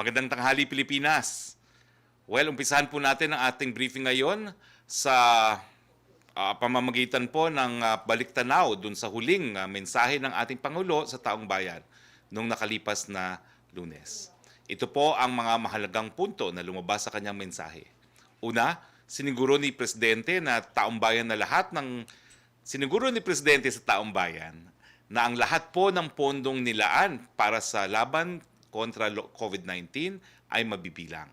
Magandang tanghali Pilipinas. Well, umpisahan po natin ang ating briefing ngayon sa pamamagitan po ng baliktanaw dun sa huling mensahe ng ating Pangulo sa taong bayan noong nakalipas na Lunes. Ito po ang mga mahalagang punto na lumabas sa kanyang mensahe. Una, siniguro ni Presidente sa taong bayan na ang lahat po ng pondong nilaan para sa laban kontra COVID-19 ay mabibilang.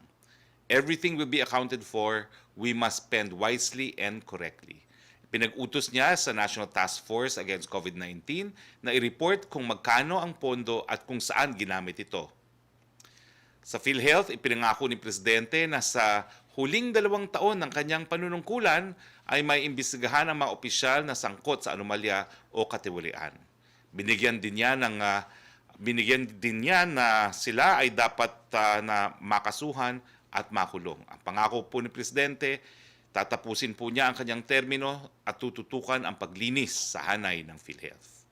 Everything will be accounted for. We must spend wisely and correctly. Pinag-utos niya sa National Task Force Against COVID-19 na i-report kung magkano ang pondo at kung saan ginamit ito. Sa PhilHealth, ipinangako ni Presidente na sa huling 2 taon ng kanyang panunungkulan ay may imbestigahan ang mga opisyal na sangkot sa anomalya o katiwalian. Binigyan din niya na sila ay dapat na makasuhan at makulong. Ang pangako po ni Presidente, tatapusin po niya ang kanyang termino at tututukan ang paglinis sa hanay ng PhilHealth.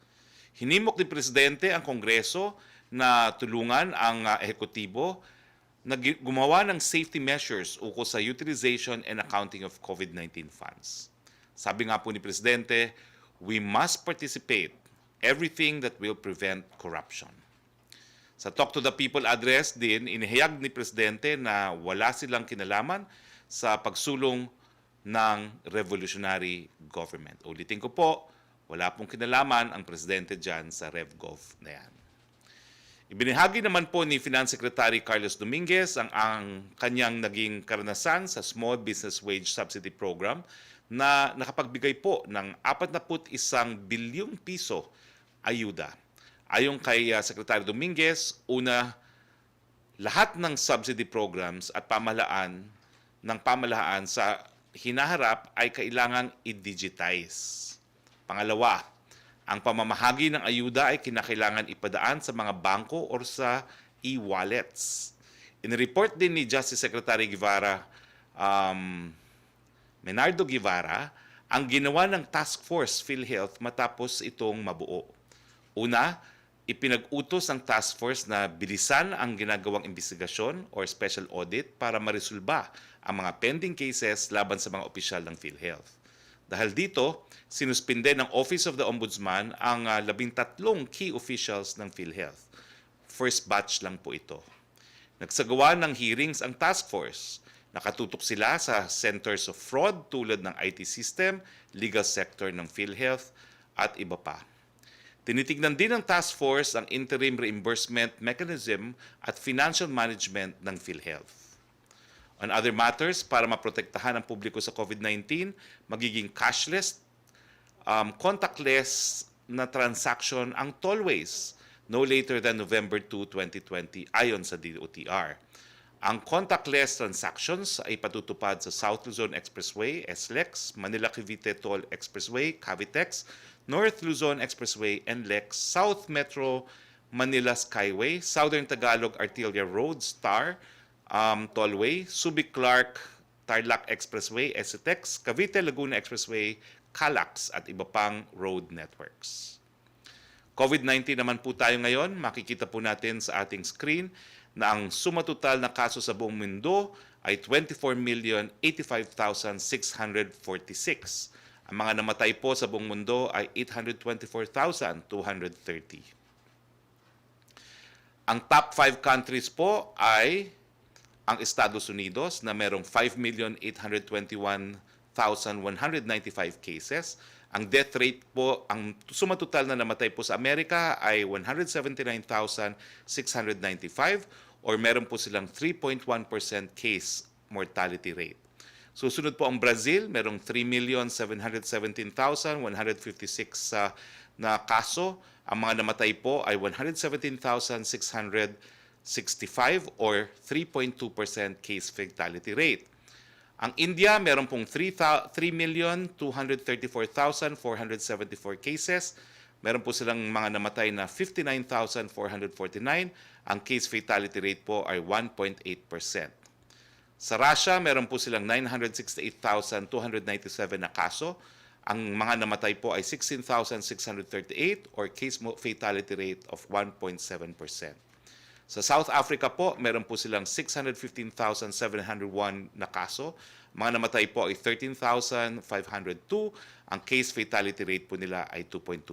Hinimok ni Presidente ang Kongreso na tulungan ang ehekutibo na gumawa ng safety measures ukol sa utilization and accounting of COVID-19 funds. Sabi nga po ni Presidente, we must participate everything that will prevent corruption. Sa Talk to the People address din, inihayag ni Presidente na wala silang kinalaman sa pagsulong ng revolutionary government. Ulitin ko po, wala pong kinalaman ang Presidente dyan sa RevGov na yan. Ibinahagi naman po ni Finance Secretary Carlos Dominguez ang kanyang naging karanasan sa Small Business Wage Subsidy Program na nakapagbigay po ng 41 bilyong piso ayuda. Ayon kay Secretary Dominguez, una, lahat ng subsidy programs at pamahalaan sa hinaharap ay kailangang i-digitize. Pangalawa, ang pamamahagi ng ayuda ay kinakailangan ipadaan sa mga bangko o sa e-wallets. In-report din ni Justice Secretary Menardo Guevara ang ginawa ng Task Force PhilHealth matapos itong mabuo. Una, ipinag-utos ang task force na bilisan ang ginagawang investigasyon or special audit para maresolba ang mga pending cases laban sa mga opisyal ng PhilHealth. Dahil dito, sinuspinde ng Office of the Ombudsman ang 13 key officials ng PhilHealth. First batch lang po ito. Nagsagawa ng hearings ang task force. Nakatutok sila sa centers of fraud tulad ng IT system, legal sector ng PhilHealth at iba pa. Tinitignan din ng task force ang interim reimbursement mechanism at financial management ng PhilHealth. On other matters, para maprotektahan ang publiko sa COVID-19, magiging cashless, contactless na transaction ang tollways no later than November 2, 2020 ayon sa DOTR. Ang contactless transactions ay patutupad sa South Luzon Expressway, SLEX, Manila-Cavite Toll Expressway, Cavitex, North Luzon Expressway, NLEX, South Metro Manila Skyway, Southern Tagalog Artelia Road, STAR, Tollway, Subic-Clark Tarlac Expressway, SETEX, Cavite Laguna Expressway, CALAX at iba pang road networks. COVID-19 naman po tayo ngayon. Makikita po natin sa ating screen na ang sumatotal na kaso sa buong mundo ay 24,085,646. Ang mga namatay po sa buong mundo ay 824,230. Ang top 5 countries po ay ang Estados Unidos na merong 5,821,195 cases. Ang death rate po, ang sumatotal na namatay po sa Amerika ay 179,695 or meron po silang 3.1% case mortality rate. Susunod po ang Brazil, merong 3,717,156 na kaso. Ang mga namatay po ay 117,665 or 3.2% case fatality rate. Ang India, meron pong 3,234,474 cases. Meron po silang mga namatay na 59,449. Ang case fatality rate po ay 1.8%. Sa Russia, meron po silang 968,297 na kaso. Ang mga namatay po ay 16,638 or case fatality rate of 1.7%. Sa South Africa po, meron po silang 615,701 na kaso. Mga namatay po ay 13,502. Ang case fatality rate po nila ay 2.2%.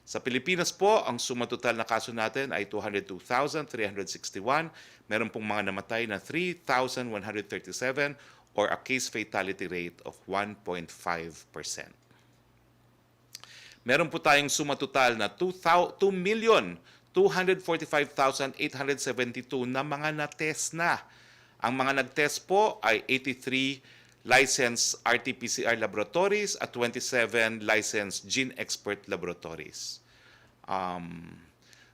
Sa Pilipinas po, ang suma total na kaso natin ay 202,361. Meron pong mga namatay na 3,137 or a case fatality rate of 1.5%. Meron po tayong suma total na 2,245,872 na mga na-test na. Ang mga nag-test po ay 83 licensed RT-PCR laboratories at 27 licensed gene expert laboratories.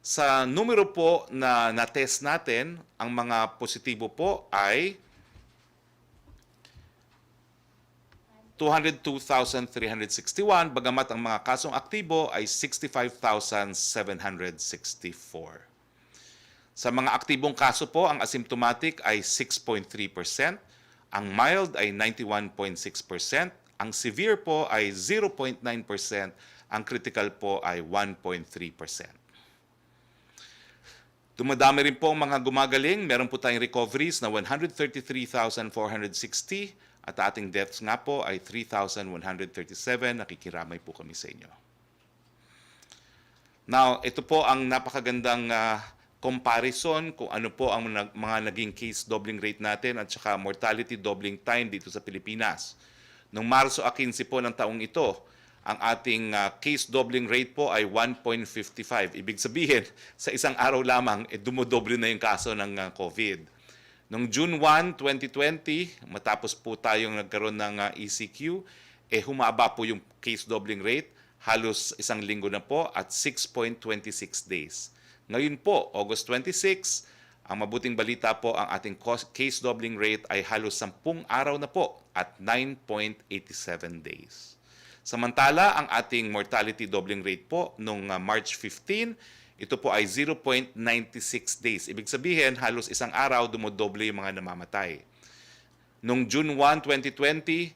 Sa numero po na na-test natin, ang mga positibo po ay 202,361, bagamat ang mga kasong aktibo ay 65,764. Sa mga aktibong kaso po, ang asymptomatic ay 6.3%, ang mild ay 91.6%, ang severe po ay 0.9%, ang critical po ay 1.3%. Dumadami rin po ang mga gumagaling. Meron po tayong recoveries na 133,460 at ating deaths nga po ay 3,137. Nakikiramay po kami sa inyo. Now, ito po ang napakagandang comparison kung ano po ang mga naging case doubling rate natin at saka mortality doubling time dito sa Pilipinas. Noong Marso 15 po ng taong ito, ang ating case doubling rate po ay 1.55. Ibig sabihin, sa isang araw lamang, dumodoble na yung kaso ng COVID. Noong June 1, 2020, matapos po tayong nagkaroon ng ECQ, humaba po yung case doubling rate, halos isang linggo na po at 6.26 days. Ngayon po, August 26, ang mabuting balita po, ang ating case doubling rate ay halos 10 araw na po at 9.87 days. Samantala, ang ating mortality doubling rate po noong March 15, ito po ay 0.96 days. Ibig sabihin, halos isang araw dumodoble yung mga namamatay. Noong June 1, 2020,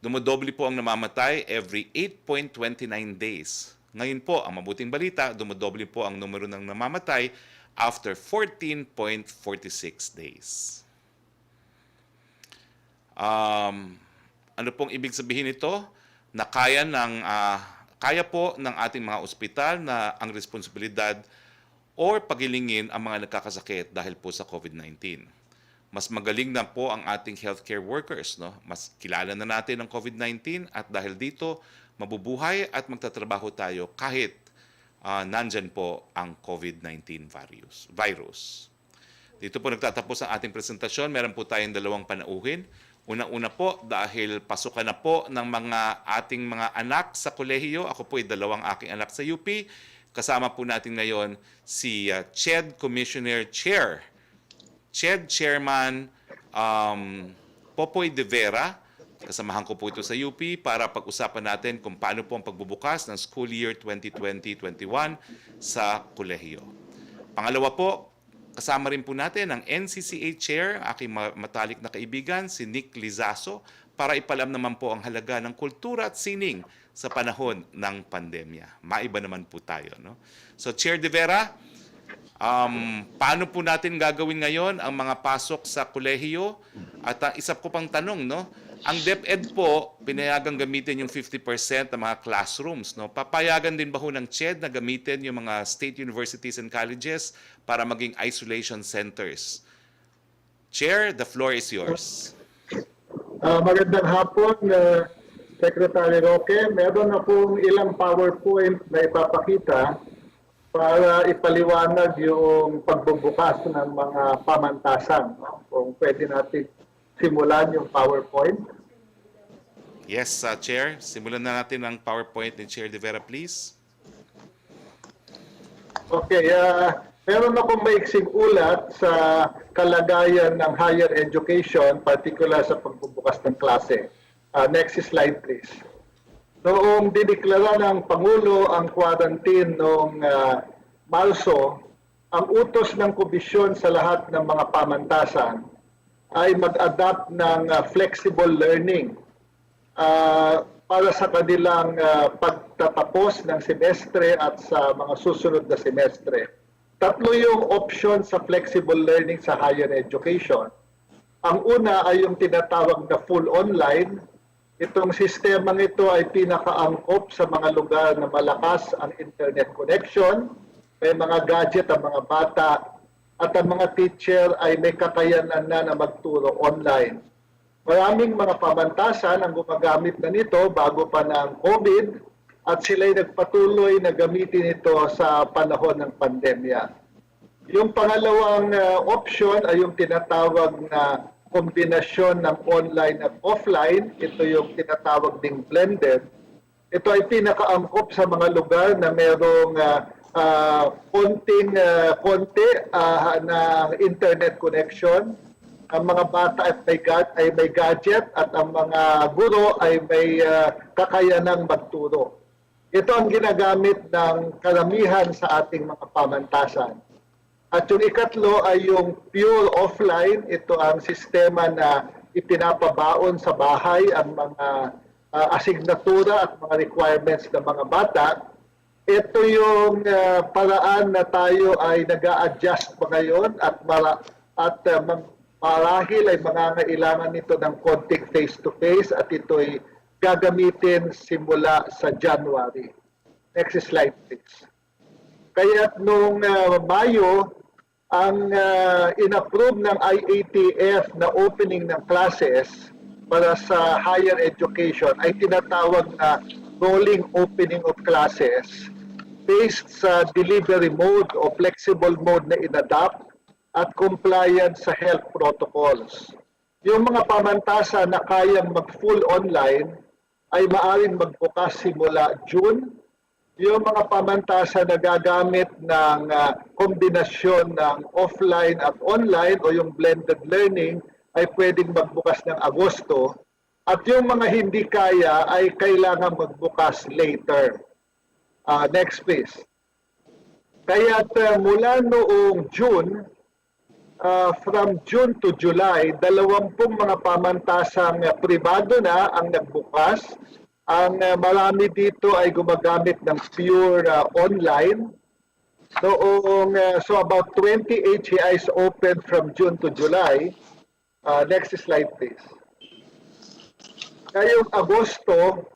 dumodoble po ang namamatay every 8.29 days. Ngayon po, ang mabuting balita, dumodoble po ang numero ng namamatay after 14.46 days. Ano pong ibig sabihin ito? Na kaya po ng ating mga ospital na ang responsibilidad or pagilingin ang mga nagkakasakit dahil po sa COVID-19. Mas magaling na po ang ating healthcare workers, no? Mas kilala na natin ang COVID-19 at dahil dito, mabubuhay at magtatrabaho tayo kahit nandyan po ang COVID-19 virus. Dito po nagtatapos ang ating presentasyon. Meron po tayong dalawang panauhin. Una-una po, dahil pasukan na po ng ating mga anak sa kolehiyo. Ako po ay dalawang aking anak sa UP. Kasama po natin ngayon si CHED Commissioner Chair, CHED Chairman Popoy de Vera. Kasamahan ko po ito sa UP para pag-usapan natin kung paano po ang pagbubukas ng school year 2020-21 sa kolehiyo. Pangalawa po, kasama rin po natin ang NCCA Chair, aking matalik na kaibigan, si Nick Lizaso, para ipalam naman po ang halaga ng kultura at sining sa panahon ng pandemya. Maiba naman po tayo, no? So, Chair De Vera, paano po natin gagawin ngayon ang mga pasok sa kolehiyo? At ang isa ko pang tanong, no? Ang DepEd po, pinayagang gamitin yung 50% ng mga classrooms. No? Papayagan din ba ho ng CHED na gamitin yung mga state universities and colleges para maging isolation centers? Chair, the floor is yours. Magandang hapon, Secretary Roque. Meron na pong ilang PowerPoint na ipapakita para ipaliwanag yung pagbubukas ng mga pamantasan. No? Kung pwede natin simulan yung PowerPoint. Yes, Chair. Simulan na natin ang PowerPoint ni Chair De Vera, please. Okay. Meron akong maiksing ulat sa kalagayan ng higher education, particular sa pagbubukas ng klase. Next slide, please. Noong diniklara ng Pangulo ang quarantine noong Marso, ang utos ng komisyon sa lahat ng mga pamantasan ay mag-adapt ng flexible learning para sa kanilang pagtatapos ng semestre at sa mga susunod na semestre. Tatlo yung option sa flexible learning sa higher education. Ang una ay yung tinatawag na full online. Itong sistemang ito ay pinakaangkop sa mga lugar na malakas ang internet connection, may mga gadget ang mga bata, at ang mga teacher ay may kakayanan na magturo online. Maraming mga pamantasan ang gumagamit na nito bago pa ng COVID at sila'y nagpatuloy na gamitin ito sa panahon ng pandemya. Yung pangalawang option ay yung tinatawag na kombinasyon ng online at offline. Ito yung tinatawag ding blended. Ito ay pinakaangkop sa mga lugar na mayroong konti na internet connection. Ang mga bata ay may gadget at ang mga guro ay may kakayanang magturo. Ito ang ginagamit ng karamihan sa ating mga pamantasan. At yung ikatlo ay yung pure offline. Ito ang sistema na ipinapabaon sa bahay ang mga asignatura at mga requirements ng mga bata. Ito yung paraan na tayo ay nag-a-adjust pa ngayon at marahil ay mangangailangan nito ng konting face-to-face at ito'y gagamitin simula sa January. Next slide please. Kaya nung Mayo, ang in-approve ng IATF na opening ng classes para sa higher education ay tinatawag na rolling opening of classes based sa delivery mode o flexible mode na in-adapt at compliance sa health protocols. Yung mga pamantasan na kayang mag-full online ay maaaring magbukas simula June. Yung mga pamantasan na gagamit ng kombinasyon ng offline at online o yung blended learning ay pwedeng magbukas ng Agosto. At yung mga hindi kaya ay kailangan magbukas later. Next please. Kaya't mula noong June, from June to July, 20 mga pamantasang pribado na ang nagbukas. Ang marami dito ay gumagamit ng pure online. So about 20 HEIs open from June to July. Next slide please. Ngayong Agosto,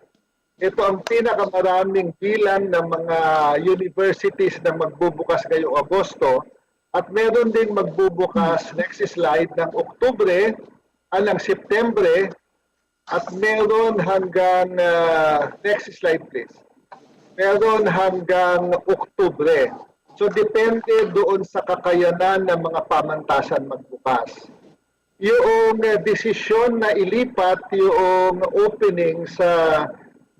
ito ang pinakamaraming bilang ng mga universities na magbubukas ngayong Agosto. At meron ding magbubukas, next slide, ng Oktubre, ng Septembre, at meron hanggang, next slide please, meron hanggang Oktubre. So depende doon sa kakayanan ng mga pamantasan magbukas. Yung desisyon na ilipat yung opening sa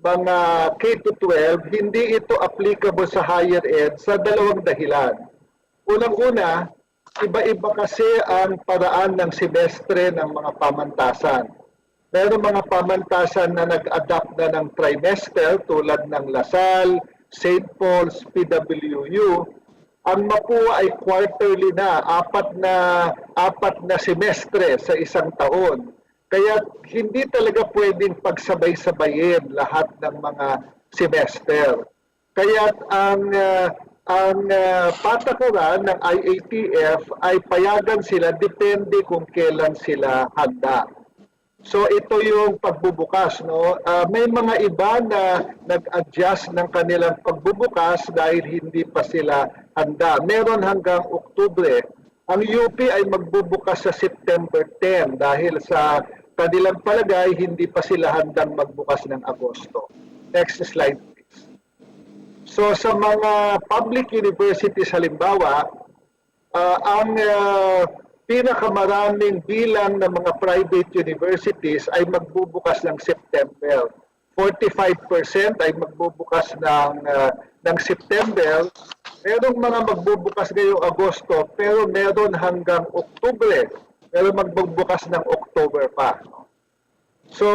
mga K-12, hindi ito applicable sa higher ed sa dalawang dahilan. Unang-una, iba-iba kasi ang paraan ng semestre ng mga pamantasan. Meron mga pamantasan na nag-adapt na ng trimester tulad ng Lasal, St. Paul's, PWU. Ang MAPUA ay quarterly na, apat na semestre sa isang taon. Kaya hindi talaga pwedeng pagsabay-sabayin lahat ng mga semester. Kaya ang patakaran ng IATF ay payagan sila depende kung kailan sila handa. So ito yung pagbubukas, no? May mga iba na nag-adjust ng kanilang pagbubukas dahil hindi pa sila handa. Meron hanggang Oktubre. Ang UP ay magbubukas sa September 10 dahil sa kanilang palagay hindi pa sila handang magbukas ng Agosto. Next slide please. So sa mga public universities halimbawa, ang pinakamaraming bilang ng mga private universities ay magbubukas ng September. 45% ay magbubukas ng September. Merong mga magbubukas ngayong Agosto, pero meron hanggang Oktubre. Meron magbubukas ng October pa. So,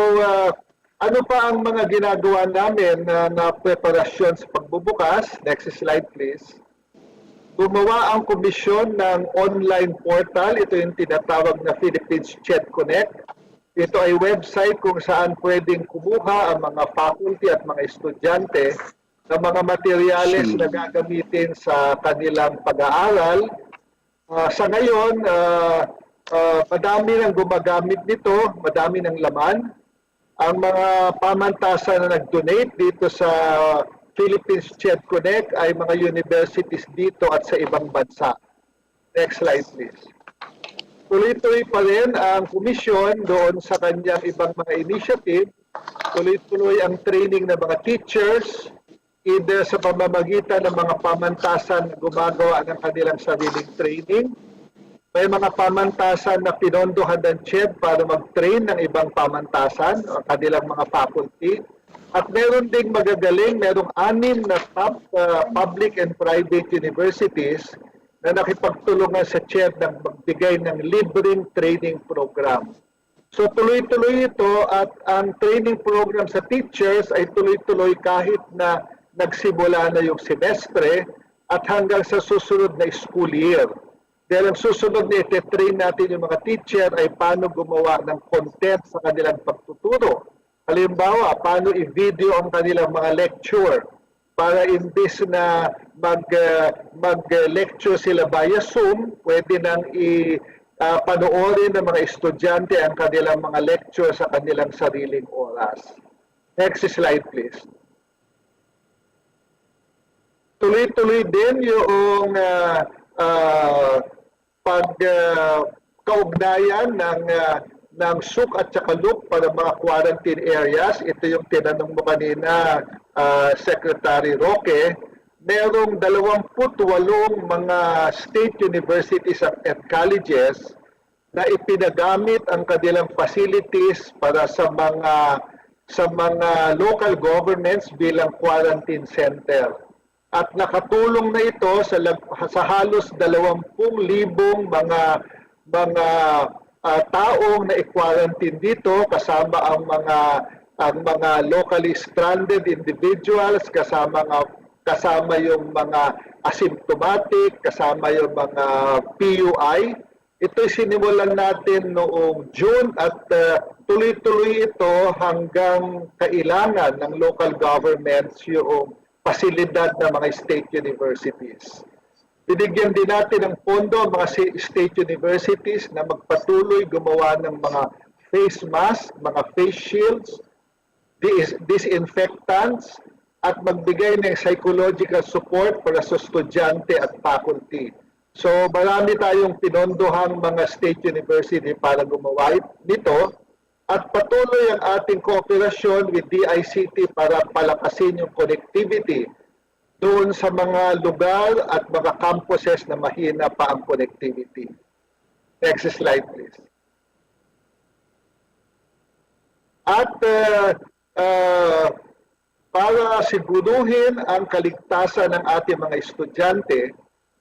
ano pa ang mga ginagawa namin na preparasyon sa pagbubukas? Next slide please. Gumawa ang komisyon ng online portal. Ito yung tinatawag na Philippines Chat Connect. Ito ay website kung saan pwedeng kumuha ang mga faculty at mga estudyante ng mga materyales na gagamitin sa kanilang pag-aaral. Sa ngayon, madami nang gumagamit nito, madami ng laman. Ang mga pamantasan na nag-donate dito sa Philippines Ched Connect ay mga universities dito at sa ibang bansa. Next slide please. Tuloy-tuloy pa rin ang komisyon doon sa kanyang ibang mga initiative. Tuloy-tuloy ang training ng mga teachers, either sa pamamagitan ng mga pamantasan na gumagawa ng kanilang sariling training. May mga pamantasan na pinondohan ng CHED para mag-train ng ibang pamantasan, o kanilang mga faculty. At meron ding magagaling, merong 6 na top public and private universities na nakipagtulungan sa CHED ng magbigay ng libreng training program. So tuloy-tuloy ito at ang training program sa teachers ay tuloy-tuloy kahit na nagsimula na yung semestre at hanggang sa susunod na school year. Dahil ang susunod na ite-train natin yung mga teacher ay paano gumawa ng content sa kanilang pagtuturo. Halimbawa, paano i-video ang kanilang mga lecture para imbis na mag-lecture sila via Zoom, pwede nang panoorin ng mga estudyante ang kanilang mga lecture sa kanilang sariling oras. Next slide please. Tuloy-tuloy din yung pagkaugnayan ng SUK at saka LUK para mga quarantine areas. Ito yung tinanong mo kanina, Secretary Roque. Merong 28 mga state universities at colleges na ipinagamit ang kanilang facilities para sa mga local governments bilang quarantine center. At nakatulong na ito sa halos 20,000 mga taong na i-quarantine dito, kasama ang mga locally stranded individuals, kasama yung mga asymptomatic, kasama yung mga PUI. Ito'y sinimulan natin noong June at tuloy-tuloy ito hanggang kailangan ng local governments yung pasilidad ng mga state universities. Binigyan din natin ng pondo ang mga state universities na magpatuloy gumawa ng mga face mask, mga face shields, disinfectants, at magbigay ng psychological support para sa estudyante at faculty. So marami tayong pinondohang mga state university para gumawa nito. At patuloy ang ating kooperasyon with DICT para palakasin yung connectivity doon sa mga lugar at mga campuses na mahina pa ang connectivity. Next slide please. At para siguruhin ang kaligtasan ng ating mga estudyante,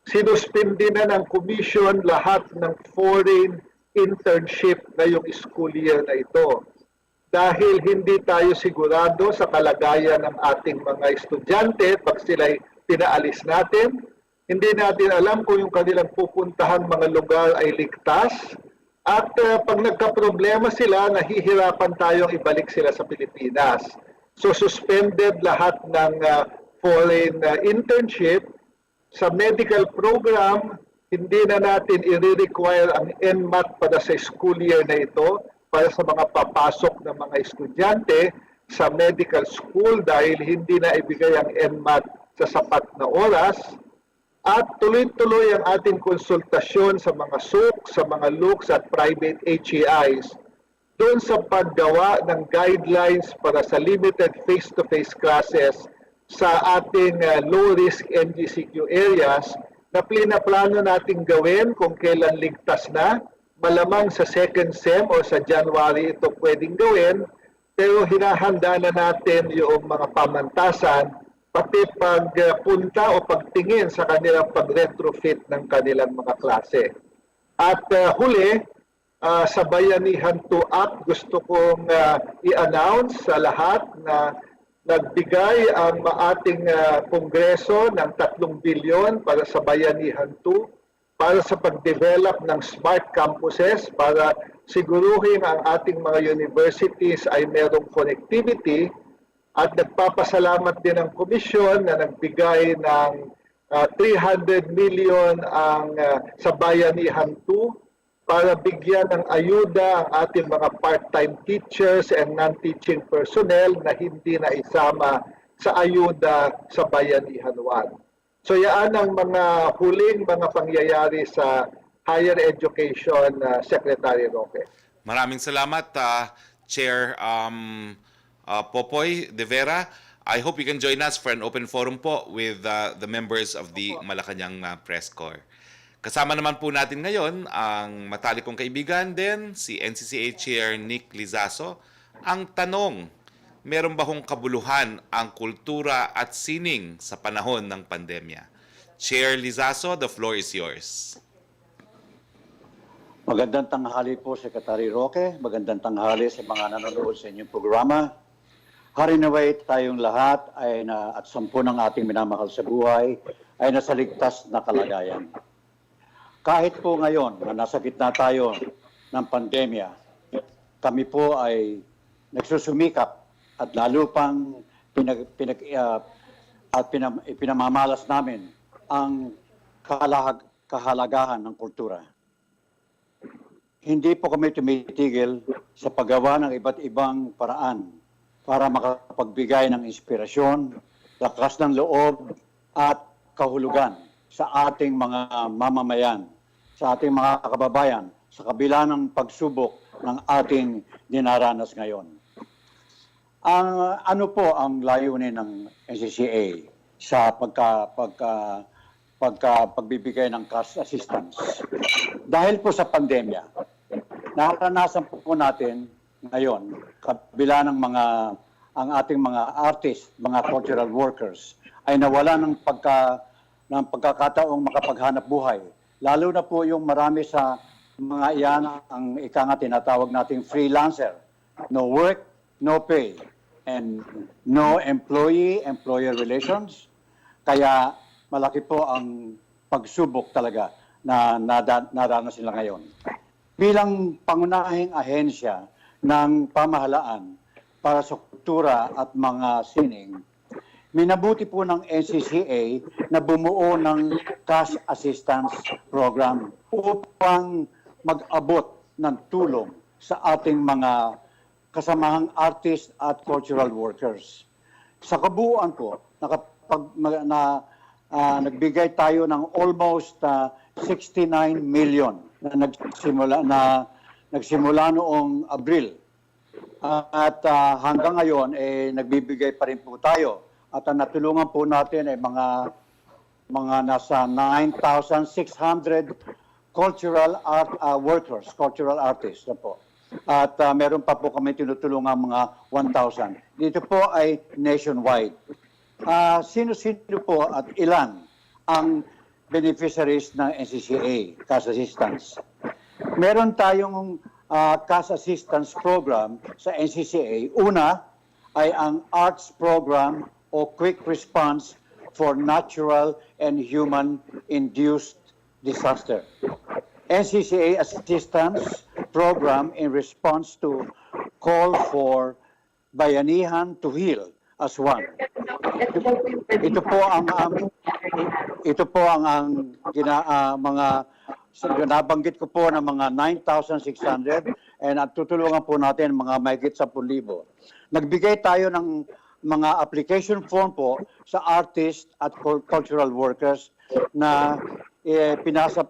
sinuspindi na ng Commission lahat ng foreign internship ngayong school year na ito. Dahil hindi tayo sigurado sa kalagayan ng ating mga estudyante pag sila'y pinaalis natin, hindi natin alam kung yung kanilang pupuntahan mga lugar ay ligtas, at pag nagka-problema sila, nahihirapan tayong ibalik sila sa Pilipinas. So suspended lahat ng foreign internship. Sa medical program, hindi na natin i-require ang NMAT para sa school year na ito para sa mga papasok ng mga estudyante sa medical school dahil hindi na ibigay ang NMAT sa sapat na oras. At tuloy-tuloy ang ating konsultasyon sa mga SUK, sa mga LUKs at private HEIs doon sa paggawa ng guidelines para sa limited face-to-face classes sa ating low-risk NGCQ areas na plano nating gawin kung kailan ligtas na. Malamang sa second SEM o sa January ito pwedeng gawin, pero hinahanda na natin yung mga pamantasan, pati pagpunta o pagtingin sa kanilang pag-retrofit ng kanilang mga klase. At huli, sa Bayanihan 2 Act, gusto kong i-announce sa lahat na nagbigay ang ating Kongreso ng 3 bilyon para sa Bayanihan 2 para sa pag-develop ng smart campuses para siguruhin ang ating mga universities ay merong connectivity At nagpapasalamat din ang komisyon na nagbigay ng 300 million sa Bayanihan 2 para bigyan ng ayuda ang ating mga part-time teachers and non-teaching personnel na hindi na isama sa ayuda sa Bayanihan 1. So yan ang mga huling mga pangyayari sa higher education, Secretary Roque. Maraming salamat, Chair Popoy de Vera. I hope you can join us for an open forum po with the members of the Malacanang Press Corps. Kasama naman po natin ngayon ang matalikong kaibigan din, si NCCA Chair Nick Lizaso. Ang tanong, meron ba hong kabuluhan ang kultura at sining sa panahon ng pandemya? Chair Lizaso, the floor is yours. Magandang tanghali po, Secretary Roque. Magandang tanghali sa mga nanonood sa inyong programa. Harinaway tayong lahat ay at 10 ng ating minamahal sa buhay ay nasa ligtas na kalagayan. Kahit po ngayon na nasa gitna tayo ng pandemya, kami po ay nagsusumikap at lalo pang pinamamalas namin ang kahalagahan ng kultura. Hindi po kami tumitigil sa paggawa ng iba't ibang paraan para makapagbigay ng inspirasyon, lakas ng loob at kahulugan sa ating mga mamamayan, sa ating mga kababayan, sa kabila ng pagsubok ng ating dinaranas ngayon. Ano po ang layunin ng NCCA sa pagbibigay ng cash assistance? Dahil po sa pandemya, naranasan po natin ngayon, kabila ng ang ating mga artists, mga cultural workers, ay nawala ng pagkakataong makapaghanap buhay. Lalo na po yung marami sa mga iyan ang tinatawag nating freelancer. No work, no pay, and no employee-employer relations. Kaya malaki po ang pagsubok talaga na naranasan nila ngayon. Bilang pangunahing ahensya ng pamahalaan para sa kultura at mga sining, minabuti po ng NCCA na bumuo ng cash assistance program upang mag-abot ng tulong sa ating mga kasamahang artists at cultural workers. Sa kabuuan po, nagbigay tayo ng almost 69 million na nagsimula noong Abril. At hanggang ngayon, nagbibigay pa rin po tayo. At ang natulungan po natin ay mga nasa 9,600 cultural art workers, cultural artists na po. At meron pa po kami tinutulungan mga 1,000. Dito po ay nationwide. Sino-sino po at ilan ang beneficiaries ng NCCA, cash assistance? Meron tayong cash assistance program sa NCCA. Una ay ang arts program o quick response for natural and human-induced disaster. NCCA assistance program in response to call for bayanihan to heal as one. Ito po ang mga nabanggit ko po ng mga 9,600 and at tutulungan po natin mga mahigit 10,000. Nagbigay tayo ng mga application form po sa artists at cultural workers na pinasa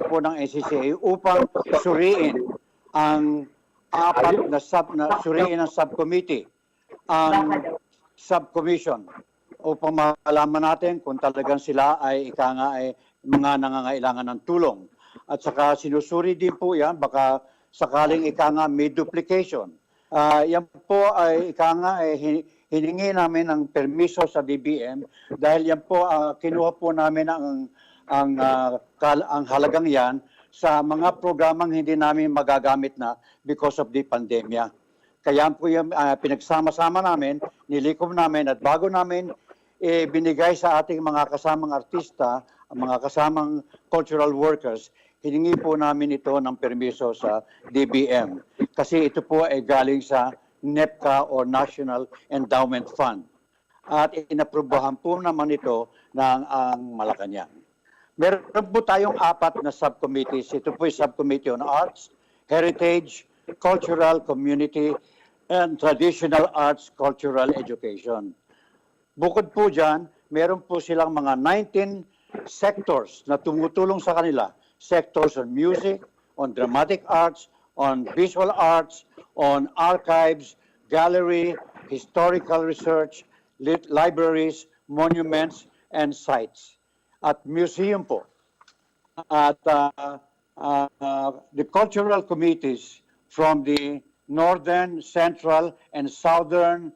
po ng NCCA upang suriin ang suriin ang subcommittee, ang subcommission upang malaman natin kung talagang sila ay mga nangangailangan ng tulong. At saka sinusuri din po yan, baka sakaling may duplication. Yan po ay hiningi namin ng permiso sa DBM dahil yan po kinuha po namin ang halagang yan sa mga programang hindi namin magagamit na because of the pandemya. Kaya po yung pinagsama-sama namin, nilikom namin at bago namin binigay sa ating mga kasamang artista, mga kasamang cultural workers, hiningi po namin ito ng permiso sa DBM. Kasi ito po ay galing sa NEPCA or National Endowment Fund. At inaprubahan po naman ito ng ang Malacanang. Meron po tayong 4 na subcommittees. Ito po yung Subcommittee on Arts, Heritage, Cultural, Community, and Traditional Arts, Cultural Education. Bukod po dyan, meron po silang mga 19 sectors na tumutulong sa kanila. Sectors on music, on dramatic arts, on visual arts, on archives, gallery, historical research, libraries, monuments, and sites. At museum po. At the cultural committees from the northern, central, and southern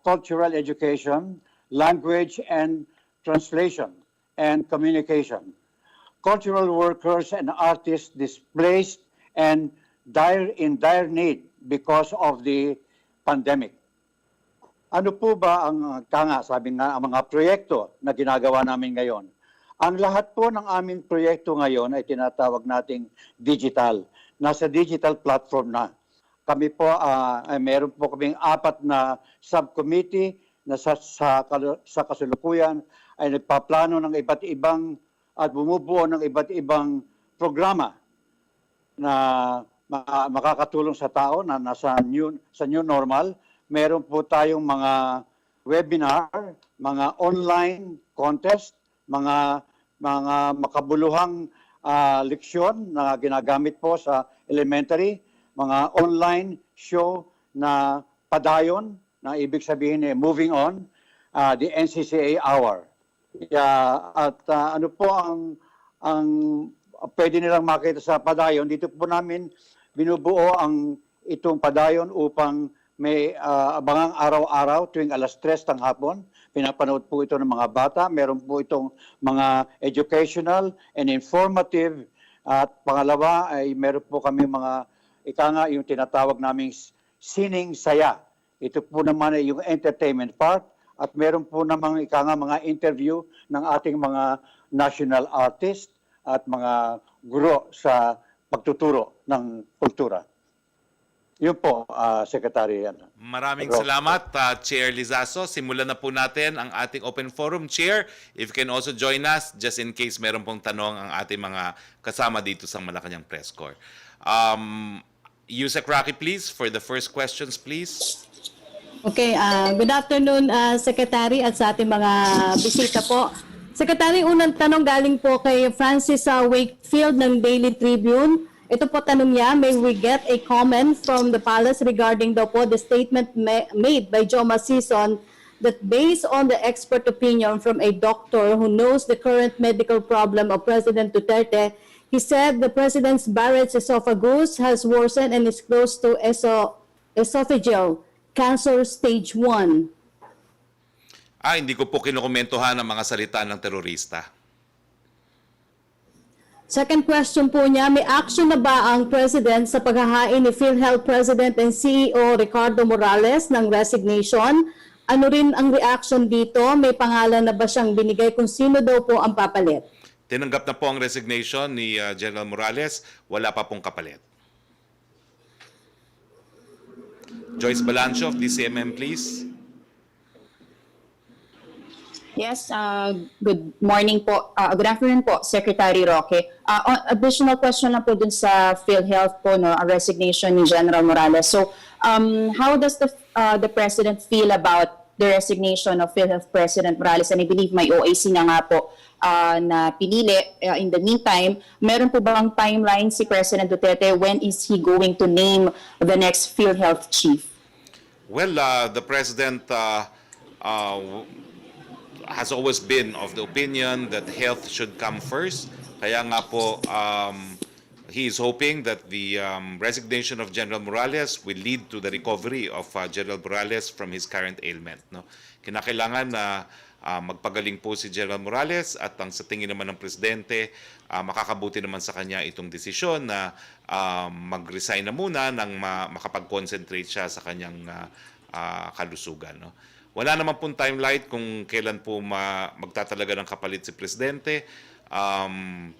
cultural education, language and translation, and communication. Cultural workers and artists displaced and in dire need because of the pandemic. Ano po ba ang sabi nga, ang mga proyekto na ginagawa namin ngayon? Ang lahat po ng aming proyekto ngayon ay tinatawag nating digital. Nasa digital platform na. Kami po, meron po kaming 4 na subcommittee na sa kasalukuyan ay nagpaplano ng iba't ibang at bumubuo ng iba't ibang programa na makakatulong sa tao na nasa new normal. Meron po tayong mga webinar, mga online contest, mga makabuluhang leksyon na ginagamit po sa elementary, mga online show na padayon, na ibig sabihin moving on, the NCCA Hour. At ano po ang pwede nilang makita sa padayon, dito po namin binubuo itong padayon upang may abangang araw-araw tuwing 3:00 ng hapon. Pinapanood po ito ng mga bata. Meron po itong mga educational and informative. At pangalawa ay meron po kami mga yung tinatawag naming sining saya. Ito po naman ay yung entertainment part. At meron po namang mga interview ng ating mga national artist at mga guro sa pagtuturo ng kultura. Yun po, Secretary. Maraming salamat, Chair Lizaso. Simulan na po natin ang ating open forum. Chair, if you can also join us, just in case meron pong tanong ang ating mga kasama dito sa Malacanang Press Corps. Yusek Rocky, please, for the first questions, please. Okay, good afternoon, Secretary, at sa ating mga bisita po. Secretary, unang tanong galing po kay Francis Wakefield ng Daily Tribune. Ito po tanong niya, may we get a comment from the palace regarding daw po the statement made by Joma Sison that based on the expert opinion from a doctor who knows the current medical problem of President Duterte, he said the president's Barrett's esophagus has worsened and is close to esophageal cancer stage 1. Hindi ko po kinukomentuhan ang mga salita ng terorista. Second question po niya, may action na ba ang President sa paghahain ni PhilHealth President and CEO Ricardo Morales ng resignation? Ano rin ang reaction dito? May pangalan na ba siyang binigay kung sino daw po ang papalit? Tinanggap na po ang resignation ni General Morales. Wala pa pong kapalit. Joyce Balancho of DCMM, please. Yes, good morning po. Good afternoon po, Secretary Roque. Additional question lang po dun sa PhilHealth po, no, a resignation ni General Morales. So, how does the President feel about the resignation of PhilHealth President Morales? And I believe may OAC na nga po na pinili. In the meantime, meron po bang timeline si President Duterte? When is he going to name the next PhilHealth chief? Well, the President has always been of the opinion that health should come first. Kaya nga po, he is hoping that the resignation of General Morales will lead to the recovery of General Morales from his current ailment. No? Kinakailangan na magpagaling po si General Morales at ang sa tingin naman ng Presidente, makakabuti naman sa kanya itong desisyon na mag-resign na muna nang makapag-concentrate siya sa kanyang kalusugan. No? Wala naman pong timeline kung kailan po magtatalaga ng kapalit si Presidente.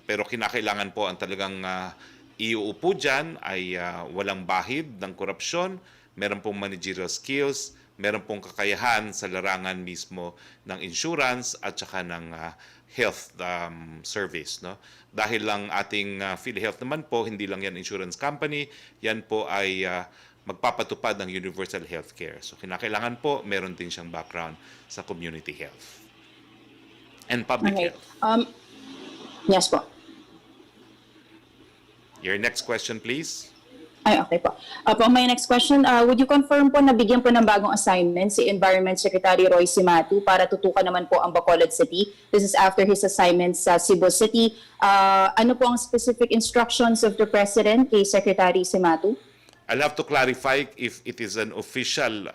Pero kinakailangan po ang talagang iuupo dyan ay walang bahid ng korupsyon, meron pong managerial skills, meron pong kakayahan sa larangan mismo ng insurance at saka ng health service. No? Dahil lang ating PhilHealth naman po, hindi lang yan insurance company, yan po ay magpapatupad ng universal healthcare. So kinakailangan po, meron din siyang background sa community health and public Okay. health. Yes po. Your next question, please. Ay, okay po. My next question, would you confirm po na bigyan po ng bagong assignment si Environment Secretary Roy Cimatu para tutukan naman po ang Bacolod City? This is after his assignment sa Cebu City. Ano po ang specific instructions of the President kay Secretary Cimatu? I'll have to clarify if it is an official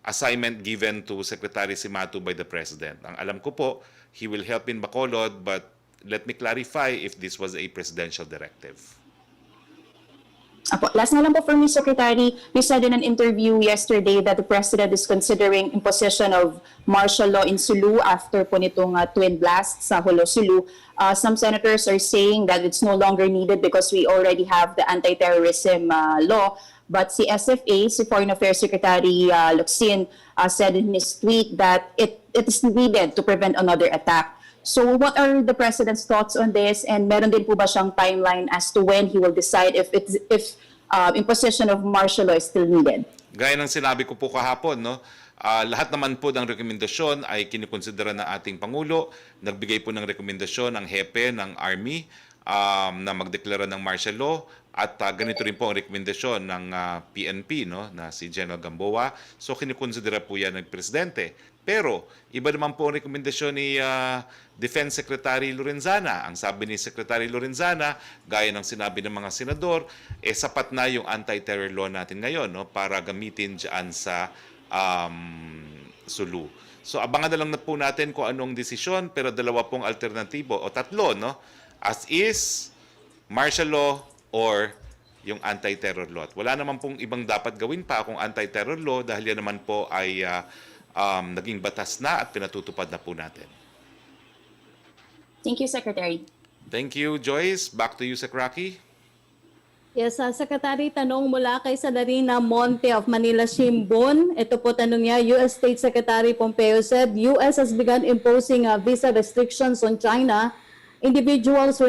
assignment given to Secretary Cimatu by the President. Ang alam ko po, he will help in Bacolod, but let me clarify if this was a presidential directive. Apo, last na lang po for me, Secretary, you said in an interview yesterday that the President is considering imposition of martial law in Sulu after po nitong twin blast sa Hulo, Sulu. Some senators are saying that it's no longer needed because we already have the anti-terrorism law. But si SFA, si Foreign Affairs Secretary Locsin, said in his tweet that it is needed to prevent another attack. So what are the President's thoughts on this, and meron din po ba siyang timeline as to when he will decide if imposition of martial law is still needed? Gaya ng sinabi ko po kahapon, no? Lahat naman po ng rekomendasyon ay kinikonsidera ng ating Pangulo. Nagbigay po ng rekomendasyon ang hepe ng Army na magdeklara ng martial law, at ganito rin po ang rekomendasyon ng PNP, no, na si General Gamboa. So kinikonsidera po yan ng Presidente. Pero iba naman po ang rekomendasyon ni Defense Secretary Lorenzana. Ang sabi ni Secretary Lorenzana, gaya ng sinabi ng mga senador, sapat na yung anti-terror law natin ngayon, no, para gamitin dyan sa Sulu. So abangan na lang na po natin kung anong desisyon, pero dalawa pong alternatibo o tatlo, no? As is, martial law or yung anti-terror law. At wala naman pong ibang dapat gawin pa kung anti-terror law dahil yan naman po ay naging batas na at pinatutupad na po natin. Thank you, Secretary. Thank you, Joyce. Back to you, Secretary. Yes, Secretary, tanong mula kay Salarina Monte of Manila Shimbun. Ito po tanong niya, U.S. State Secretary Pompeo said, U.S. has begun imposing visa restrictions on China. Individuals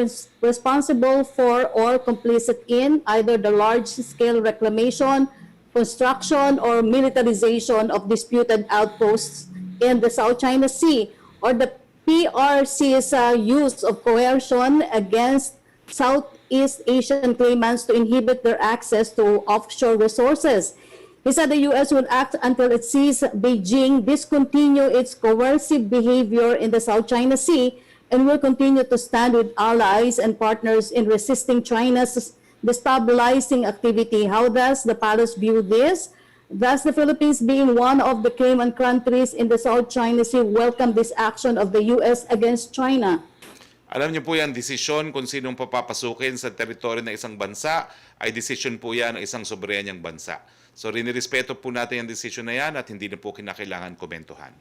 responsible for or complicit in either the large-scale reclamation, construction, or militarization of disputed outposts in the South China Sea, or the PRC's use of coercion against Southeast Asian claimants to inhibit their access to offshore resources. He said the U.S. will act until it sees Beijing discontinue its coercive behavior in the South China Sea and will continue to stand with allies and partners in resisting China's destabilizing activity. How does the palace view this? Thus, the Philippines, being one of the claimant countries in the South China Sea, welcome this action of the U.S. against China. Alam niyo po yan, desisyon kung sinong papapasukin sa teritoryo ng isang bansa ay desisyon po yan ng isang soberanyang bansa. So, rinirespeto po natin yung desisyon na yan at hindi na po kinakailangan komentuhan.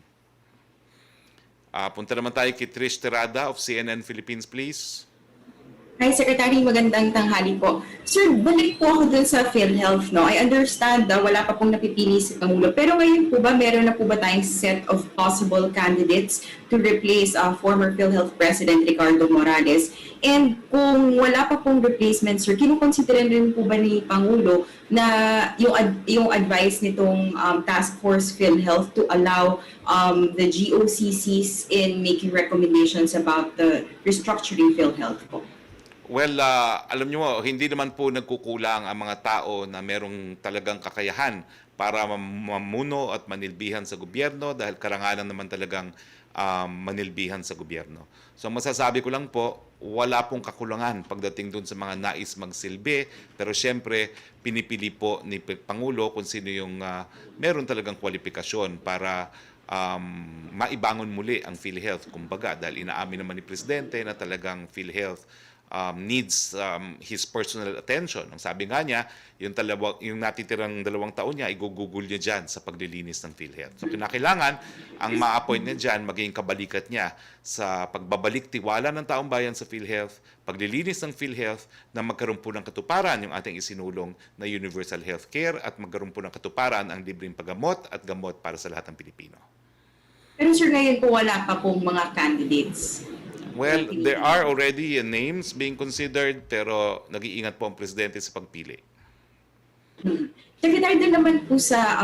Punta naman tayo kay Trish Terada of CNN Philippines, please. Hi, Secretary. Magandang tanghali po. Sir, balik po ako dun sa PhilHealth, no? I understand na wala pa pong napipili si Pangulo. Pero ngayon po ba, meron na po ba tayong set of possible candidates to replace former PhilHealth President Ricardo Morales? And kung wala pa pong replacement, sir, kinukonsider rin po ba ni Pangulo na yung advice nitong Task Force PhilHealth to allow the GOCCs in making recommendations about the restructuring PhilHealth po? Well, alam niyo, hindi naman po nagkukulang ang mga tao na merong talagang kakayahan para mamuno at manilbihan sa gobyerno dahil karangalan naman talagang manilbihan sa gobyerno. So masasabi ko lang po, wala pong kakulangan pagdating dun sa mga nais magsilbi, pero syempre pinipili po ni Pangulo kung sino yung meron talagang kwalifikasyon para maibangon muli ang PhilHealth. Kumbaga, dahil inaamin naman ni Presidente na talagang PhilHealth needs his personal attention. Ang sabi nga niya, yung natitirang 2 taon niya, igugugol niya dyan sa paglilinis ng PhilHealth. So kinakailangan, ang ma-appoint niya dyan, maging kabalikat niya sa pagbabalik tiwala ng taong bayan sa PhilHealth, paglilinis ng PhilHealth, na magkaroon po ng katuparan yung ating isinulong na universal healthcare at magkaroon po ng katuparan ang libreng paggamot at gamot para sa lahat ng Pilipino. Pero sir, ngayon po wala pa pong mga candidates. Well, there are already names being considered, pero nag-iingat po ang presidente sa pagpili. Secretary, din naman po sa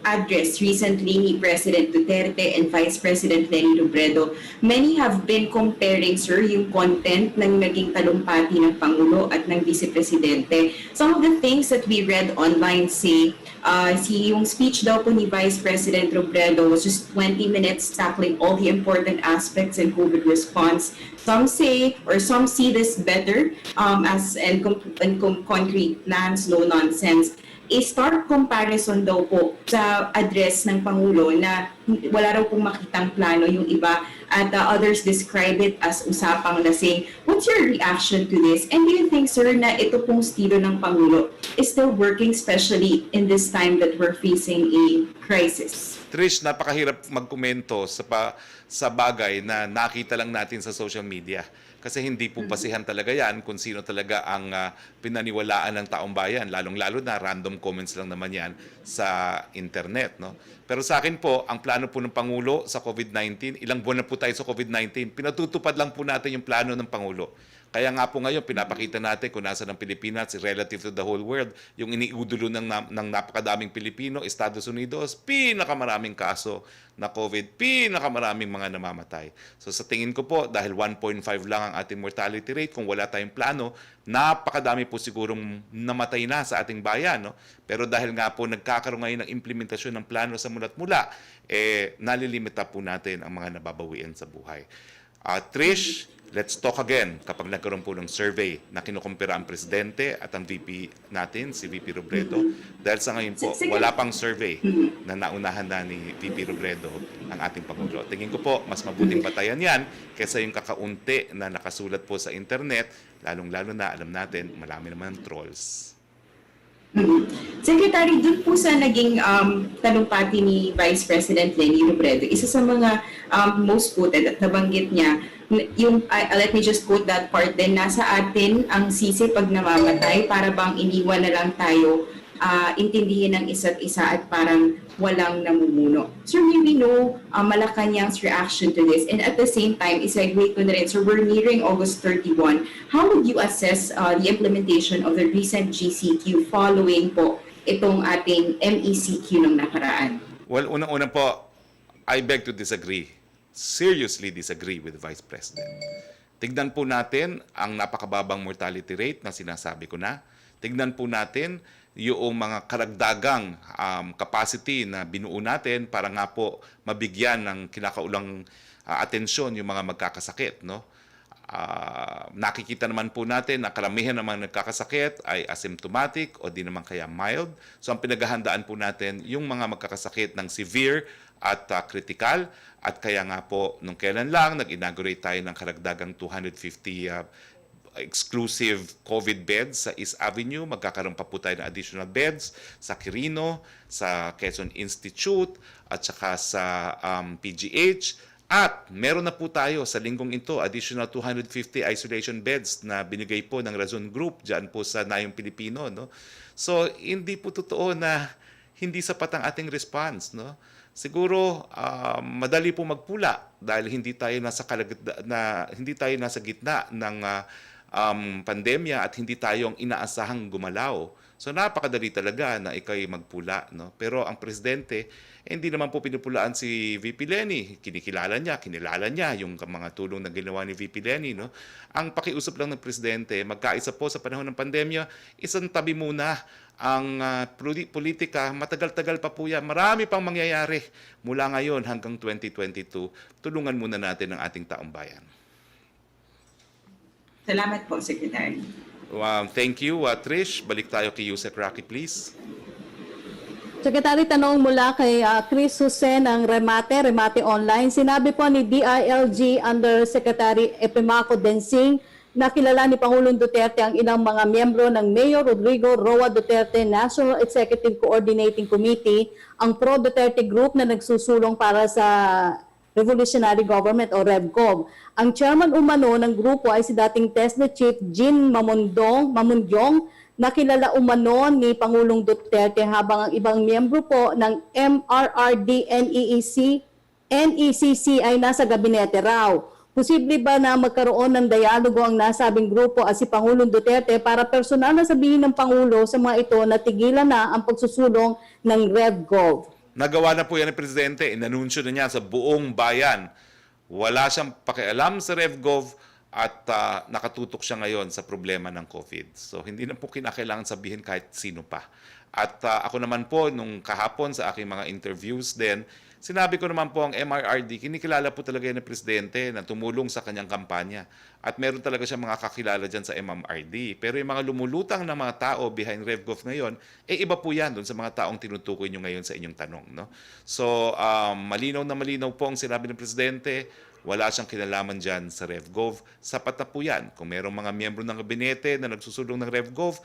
address recently ni President Duterte and Vice President Leni Robredo, many have been comparing, sir, yung content ng naging talumpati ng Pangulo at ng Vice Presidente. Some of the things that we read online say, yung speech daw po ni Vice President Robredo was just 20 minutes tackling all the important aspects in COVID response. Some say, or some see this better as concrete plans, no nonsense. A stark comparison daw po sa address ng Pangulo na wala raw pong makitang plano yung iba at others describe it as usapang lasing. What's your reaction to this? And do you think, sir, na ito pong estilo ng Pangulo is still working, especially in this time that we're facing a crisis? Trish, napakahirap magkomento sa bagay na nakita lang natin sa social media. Kasi hindi po basihan talaga yan kung sino talaga ang pinaniwalaan ng taong bayan. Lalong-lalo na random comments lang naman yan sa internet. No? Pero sa akin po, ang plano po ng Pangulo sa COVID-19, ilang buwan na po tayo sa COVID-19, pinatutupad lang po natin yung plano ng Pangulo. Kaya nga po ngayon, pinapakita natin kung nasa ng Pilipinas relative to the whole world. Yung iniudulo ng napakadaming Pilipino, Estados Unidos, pinakamaraming kaso na COVID, pinakamaraming mga namamatay. So sa tingin ko po, dahil 1.5 lang ang ating mortality rate, kung wala tayong plano, napakadami po sigurong namatay na sa ating bayan. No? Pero dahil nga po nagkakaroon ngayon ng implementasyon ng plano sa mula't mula, nalilimita po natin ang mga nababawian sa buhay. Trish, let's talk again kapag nagkaroon po ng survey na kinukumpira ang Presidente at ang VP natin, si VP Robredo. Dahil sa ngayon po, wala pang survey na naunahan na ni VP Robredo ang ating Pangulo. Tingin ko po, mas mabuting patayan yan kaysa yung kakaunti na nakasulat po sa internet, lalong-lalo na alam natin, marami naman trolls. Secretary, dun po sa naging talumpati ni Vice President Leni Robredo, isa sa mga most quoted at nabanggit niya, let me just quote that part din, nasa atin ang sisi pag namamatay, para bang iniwan na lang tayo intindihin ng isa't isa at parang walang namumuno. Sir, we know Malacanang's reaction to this, and at the same time, isegue ko na rin, so we're nearing August 31. How would you assess the implementation of the recent GCQ following po itong ating MECQ ng nakaraan? Well, unang-una po, I beg to disagree. Seriously disagree with the Vice President. Tignan po natin ang napakababang mortality rate na sinasabi ko na. Tignan po natin yung mga karagdagang capacity na binuo natin para nga po mabigyan ng kinakaulang atensyon yung mga magkakasakit. No? Nakikita naman po natin na karamihan ng mga nagkakasakit ay asymptomatic o di naman kaya mild. So ang pinaghahandaan po natin yung mga magkakasakit ng severe at critical. At kaya nga po, nung kailan lang, nag-inaugurate tayo ng karagdagang 250 exclusive COVID beds sa East Avenue. Magkakaroon pa po tayo ng additional beds sa Quirino, sa Quezon Institute, at saka sa PGH. At meron na po tayo sa linggong ito, additional 250 isolation beds na binigay po ng Razon Group dyan po sa Nayong Pilipino. No? So, hindi po totoo na hindi sapat ang ating response. No? Siguro, madali po magpula dahil hindi tayo nasa gitna ng pandemya at hindi tayo ang inaasahang gumalaw. So napakadali talaga na ikay magpula. No? Pero ang Presidente, hindi naman po pinupulaan si VP Leni. Kinilala niya yung mga tulong na ginawa ni VP Leni. No? Ang pakiusap lang ng Presidente, magkaisa po sa panahon ng pandemya, isang tabi muna ang politika, matagal-tagal pa po yan. Marami pang mangyayari mula ngayon hanggang 2022. Tulungan muna natin ang ating taong bayan. Salamat po, Secretary. Thank you, Trish. Balik tayo kay Yusek Rocky, please. Secretary, tanong mula kay Chris Jose ng Remate Online. Sinabi po ni DILG Undersecretary Epimaco Densing nakilala ni Pangulong Duterte ang ilang mga miyembro ng Mayor Rodrigo Roa Duterte National Executive Coordinating Committee, ang Pro-Duterte Group na nagsusulong para sa Revolutionary Government o REVCOG. Ang chairman umano ng grupo ay si dating TESDA Chief Jean Mamundyong, nakilala umano ni Pangulong Duterte, habang ang ibang miyembro po ng MRRD NECC ay nasa gabinete raw. Posible ba na magkaroon ng dialogo ang nasabing grupo at si Pangulong Duterte para personal na sabihin ng Pangulo sa mga ito na tigilan na ang pagsusulong ng RevGov? Nagawa na po yan ng Presidente, inanunsyo na niya sa buong bayan. Wala siyang pakialam sa RevGov at nakatutok siya ngayon sa problema ng COVID. So hindi na po kinakailangan sabihin kahit sino pa. At ako naman po, nung kahapon sa aking mga interviews din, sinabi ko naman po ang MRRD, kinikilala po talaga yan ng Presidente na tumulong sa kanyang kampanya. At meron talaga siya mga kakilala dyan sa MMRD. Pero yung mga lumulutang na mga tao behind RevGov ngayon, iba po yan doon sa mga taong tinutukoy nyo ngayon sa inyong tanong. No? So, malinaw na malinaw po ang sinabi ng Presidente, wala siyang kinalaman dyan sa RevGov. Sapat na po yan. Kung merong mga miyembro ng kabinete na nagsusulong ng RevGov,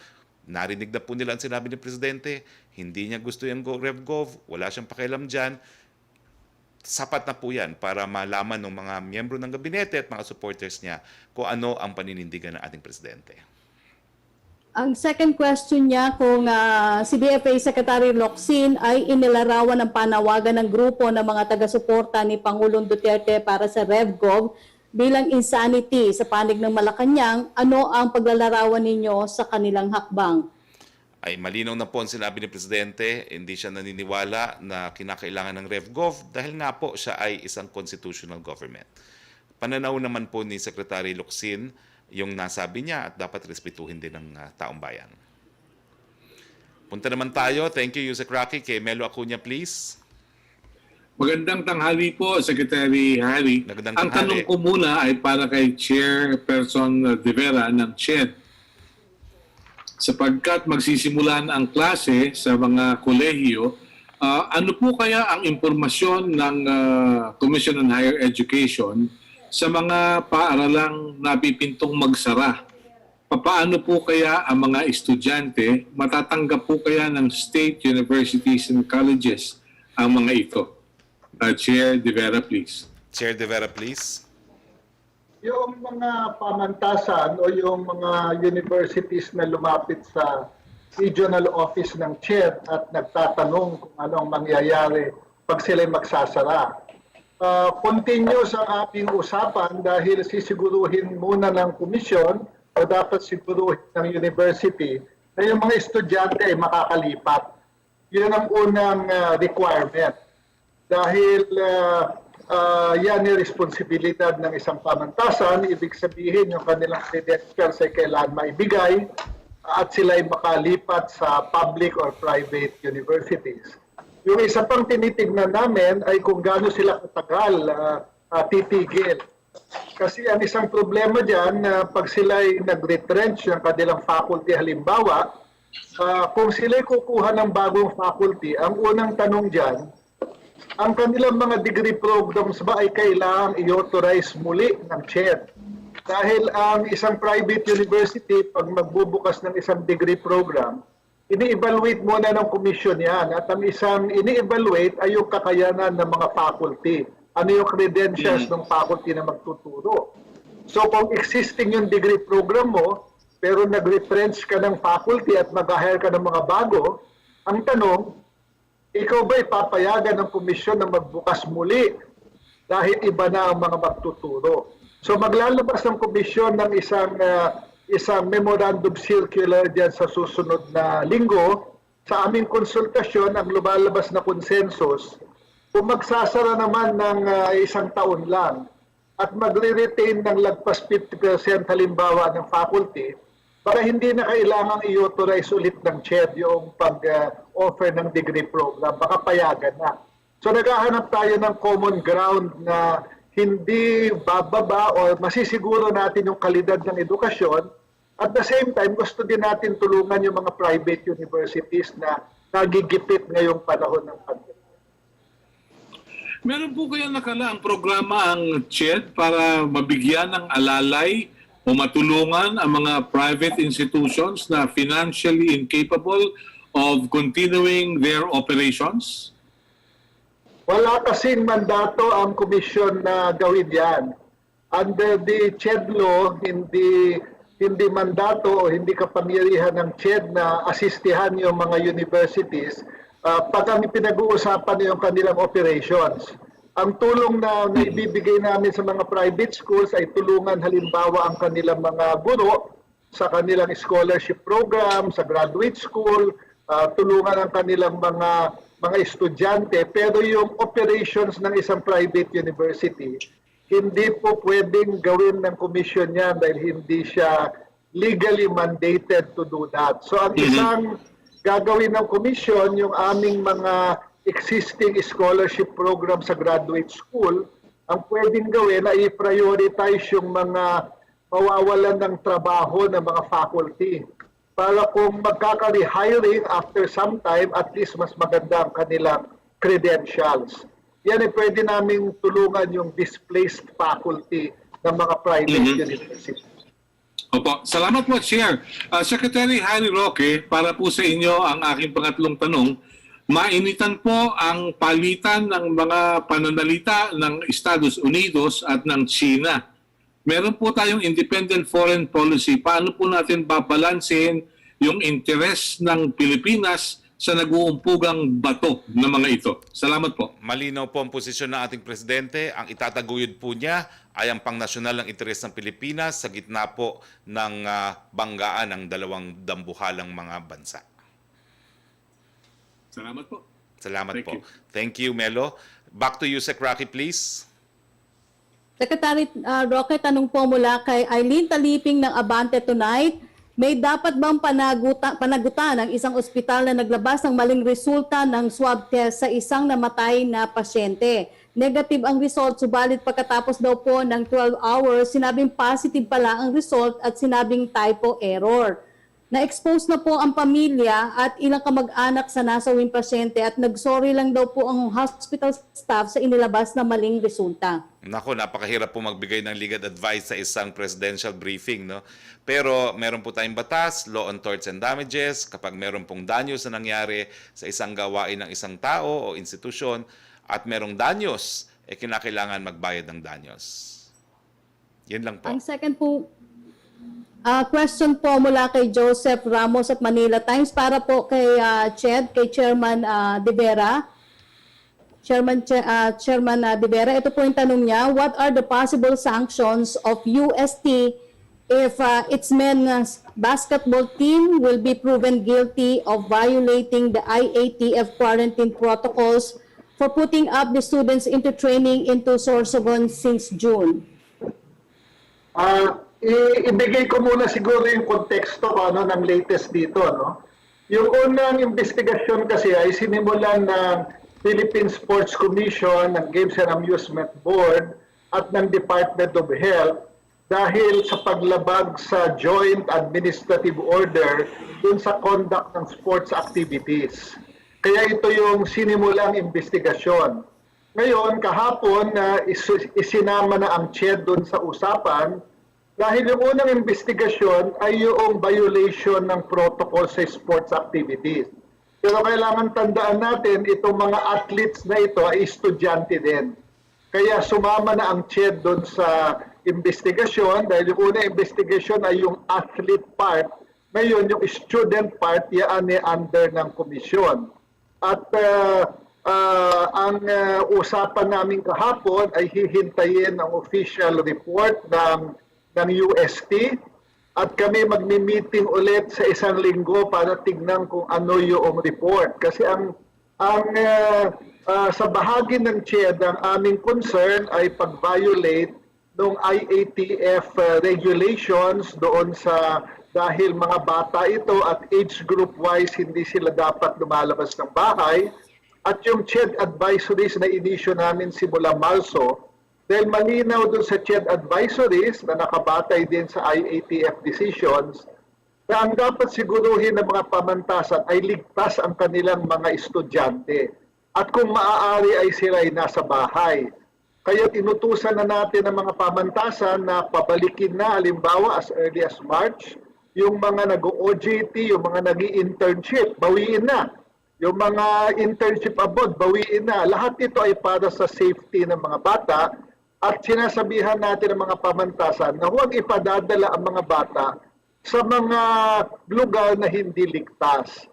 narinig na po nila ang sinabi ng Presidente, hindi niya gusto yung RevGov, wala siyang pakialam dyan. Sapat na po yan para malaman ng mga miyembro ng gabinete at mga supporters niya kung ano ang paninindigan ng ating Presidente. Ang second question niya, kung si DFA Secretary Locsin ay inilarawan ng panawagan ng grupo ng mga taga-suporta ni Pangulong Duterte para sa RevGov bilang insanity sa panig ng Malacanang, ano ang paglalarawan ninyo sa kanilang hakbang? Ay malinaw na po ang sinabi ni Presidente, hindi siya naniniwala na kinakailangan ng RevGov dahil nga po siya ay isang constitutional government. Pananaw naman po ni Secretary Locsin yung nasabi niya at dapat respetuhin din ng taong bayan. Punta naman tayo. Thank you, Yusek Rocky. Kay Melo Acuña, please. Magandang tanghali po, Secretary Harry. Magandang Ang tanghali. tanong ko muna ay para kay Chairperson De Vera ng CHED. Sapagkat magsisimulan ang klase sa mga kolehiyo, ano po kaya ang impormasyon ng Commission on Higher Education sa mga paaralang napipintong magsara? Paano po kaya ang mga estudyante matatanggap po kaya ng state universities and colleges ang mga ito? Chair De Vera, please. Chair De Vera, please. Yung mga pamantasan o yung mga universities na lumapit sa regional office ng CHED at nagtatanong kung ano ang mangyayari pag sila'y magsasara. Continuous ang aming usapan dahil sisiguruhin muna ng komisyon o dapat siguruhin ng university na yung mga estudyante ay makakalipat. Yun ang unang requirement. Dahil yan yung responsibilidad ng isang pamantasan, ibig sabihin yung kanilang credentials ay kailangan maibigay at sila ay makalipat sa public or private universities. Yung isa pang tinitignan namin ay kung gaano sila katagal titigil. Kasi ang isang problema dyan, pag sila ay nag-retrench ng kanilang faculty halimbawa, kung sila ay kukuha ng bagong faculty, ang unang tanong dyan, ang kanilang mga degree programs ba ay kailangang i-authorize muli ng CHED? Dahil ang isang private university, pag magbubukas ng isang degree program, ini-evaluate muna ng commission yan. At ang isang ini-evaluate ay yung kakayanan ng mga faculty. Ano yung credentials ng faculty na magtuturo. So kung existing yung degree program mo, pero nag-retrench ka ng faculty at mag-hire ka ng mga bago, ang tanong, ikaw ba ipapayagan ng komisyon na magbukas muli dahil iba na ang mga magtuturo? So maglalabas ng komisyon ng isang memorandum circular diyan sa susunod na linggo. Sa aming konsultasyon, ang lumalabas na consensus, kung magsasara naman ng isang taon lang at magre-retain ng lagpas 50% halimbawa ng faculty, para hindi na kailangang i-authorize ulit ng CHED yung pag-offer ng degree program, baka payagan na. So naghahanap tayo ng common ground na hindi bababa o masisiguro natin yung kalidad ng edukasyon. At the same time, gusto din natin tulungan yung mga private universities na nagigipit ngayong panahon ng pandemya. Meron po kaya nakala ang programa ang CHED para mabigyan ng alalay o matulungan ang mga private institutions na financially incapable of continuing their operations? Wala kasing mandato ang komisyon na gawin yan. Under the CHED law, hindi mandato o hindi kapangyarihan ng CHED na asistihan yung mga universities pag ang pinag-uusapan yung kanilang operations. Ang tulong na naibibigay namin sa mga private schools ay tulungan halimbawa ang kanilang mga guro sa kanilang scholarship program, sa graduate school, tulungan ang kanilang mga estudyante. Pero yung operations ng isang private university, hindi po pwedeng gawin ng commission yan dahil hindi siya legally mandated to do that. So ang isang gagawin ng commission, yung aming mga existing scholarship program sa graduate school, ang pwedeng gawin ay i-prioritize yung mga mawawalan ng trabaho ng mga faculty. Para kung magkaka-rehiring after some time, at least mas maganda ang kanilang credentials. Yan ay pwede naming tulungan yung displaced faculty ng mga private universities. Opo. Salamat po, Chair. Secretary Harry Roque, para po sa inyo ang aking pangatlong tanong. Mainitan po ang palitan ng mga pananalita ng Estados Unidos at ng China. Meron po tayong independent foreign policy. Paano po natin babalansin yung interes ng Pilipinas sa nag-uumpugang bato ng mga ito? Salamat po. Malinaw po ang posisyon ng ating presidente. Ang itataguyod po niya ay ang pangnasyonal ng interes ng Pilipinas sa gitna po ng banggaan ng dalawang dambuhalang mga bansa. Salamat po. Salamat Thank po. you. Thank you, Melo. Back to you, Sec. Rocky, please. Secretary Roque, tanong po mula kay Eileen Taliping ng Abante Tonight. May dapat bang panagutan ang isang ospital na naglabas ng maling resulta ng swab test sa isang namatay na pasyente? Negative ang result, subalit pagkatapos daw po ng 12 hours, sinabing positive pala ang result at sinabing typo error. Na-expose na po ang pamilya at ilang kamag-anak sa nasawing pasyente at nagsorry lang daw po ang hospital staff sa inilabas na maling resulta. Nako, napakahirap po magbigay ng legal advice sa isang presidential briefing, no? Pero meron po tayong batas, law on torts and damages. Kapag meron pong danyos na nangyari sa isang gawain ng isang tao o institusyon at merong danyos, kinakailangan magbayad ng danyos. Yan lang po. Ang second po, question po mula kay Joseph Ramos at Manila Times para po kay CHED, kay Chairman De Vera. Chairman De Vera, ito po yung tanong niya, what are the possible sanctions of UST if its men's basketball team will be proven guilty of violating the IATF quarantine protocols for putting up the students into training into Sorsogon since June? Ibigay ko muna siguro yung konteksto ng latest dito. No? Yung unang investigasyon kasi ay sinimulan ng Philippine Sports Commission, ng Games and Amusement Board at ng Department of Health dahil sa paglabag sa Joint Administrative Order dun sa conduct ng sports activities. Kaya ito yung sinimulang investigasyon. Ngayon, kahapon, isinama na ang CHED dun sa usapan dahil yung unang investigasyon ay yung violation ng protocol sa sports activities. Pero kailangan tandaan natin, itong mga athletes na ito ay estudyante din. Kaya sumama na ang CHED doon sa investigasyon dahil yung unang investigasyon ay yung athlete part. Ngayon, yung student part, yan ay under ng komisyon. At ang usapan namin kahapon ay hihintayin ang official report ng UST at kami magmi-meeting ulit sa isang linggo para tignan kung ano yung report. Kasi sa bahagi ng CHED, ang aming concern ay pag-violate ng IATF regulations doon sa dahil mga bata ito at age group wise hindi sila dapat lumalabas ng bahay. At yung CHED advisories na inisyo namin simula Marso, dahil malinaw doon sa CHED advisories na nakabatay din sa IATF decisions na ang dapat siguruhin ng mga pamantasan ay ligtas ang kanilang mga estudyante. At kung maaari ay sila ay nasa bahay. Kaya inutusan na natin ang mga pamantasan na pabalikin na, halimbawa as early as March, yung mga nag-OJT, yung mga nag-internship, bawiin na. Yung mga internship abroad, bawiin na. Lahat ito ay para sa safety ng mga bata at sinasabihan natin ang mga pamantasan na huwag ipadadala ang mga bata sa mga lugar na hindi ligtas.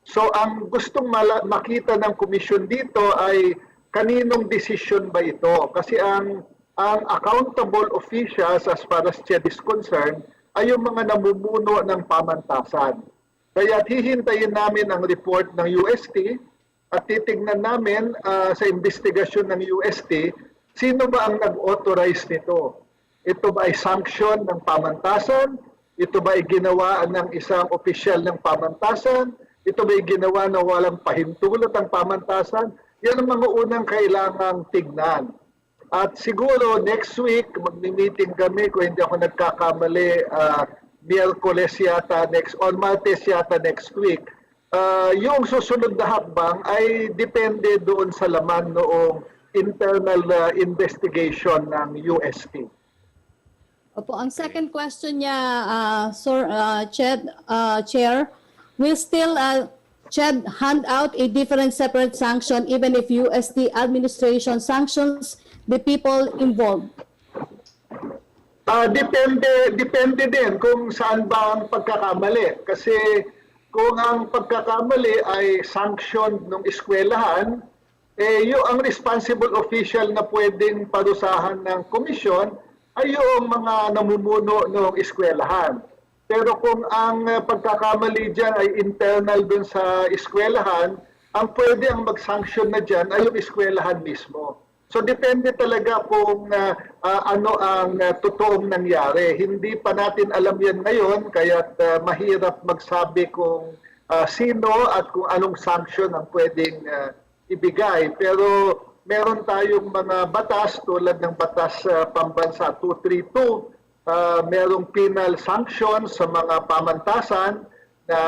So ang gustong makita ng komisyon dito ay kaninong desisyon ba ito? Kasi ang accountable officials as far as CHED is concerned ay yung mga namumuno ng pamantasan. Kaya hihintayin namin ang report ng UST at titignan namin sa investigasyon ng UST sino ba ang nag-authorize nito. Ito ba ay sanction ng pamantasan? Ito ba ay ginawa ng isang opisyal ng pamantasan? Ito ba ay ginawa na walang pahintulot ng pamantasan? Yan ang mga unang kailangang tignan. At siguro next week, magmi-meeting kami, kung hindi ako nagkakamali, Miyerkules yata Martes yata next week. Yung susunod na hakbang ay depende doon sa laman noong internal investigation ng UST. Opo, ang second question niya, Sir Chair, will still CHED hand out a different separate sanction even if UST administration sanctions the people involved? Depende din kung saan ba ang pagkakamali. Kasi kung ang pagkakamali ay sanction ng eskwelahan, yung ang responsible official na pwedeng parusahan ng komisyon ay yung mga namumuno ng eskwelahan. Pero kung ang pagkakamali dyan ay internal dun sa eskwelahan, ang pwede ang mag-sanction na dyan ay yung eskwelahan mismo. So depende talaga kung ano ang totoong nangyari. Hindi pa natin alam yan ngayon, kaya mahirap magsabi kung sino at kung anong sanction ang pwedeng ibigay. Pero meron tayong mga batas tulad ng batas pambansa 232, merong penal sanctions sa mga pamantasan na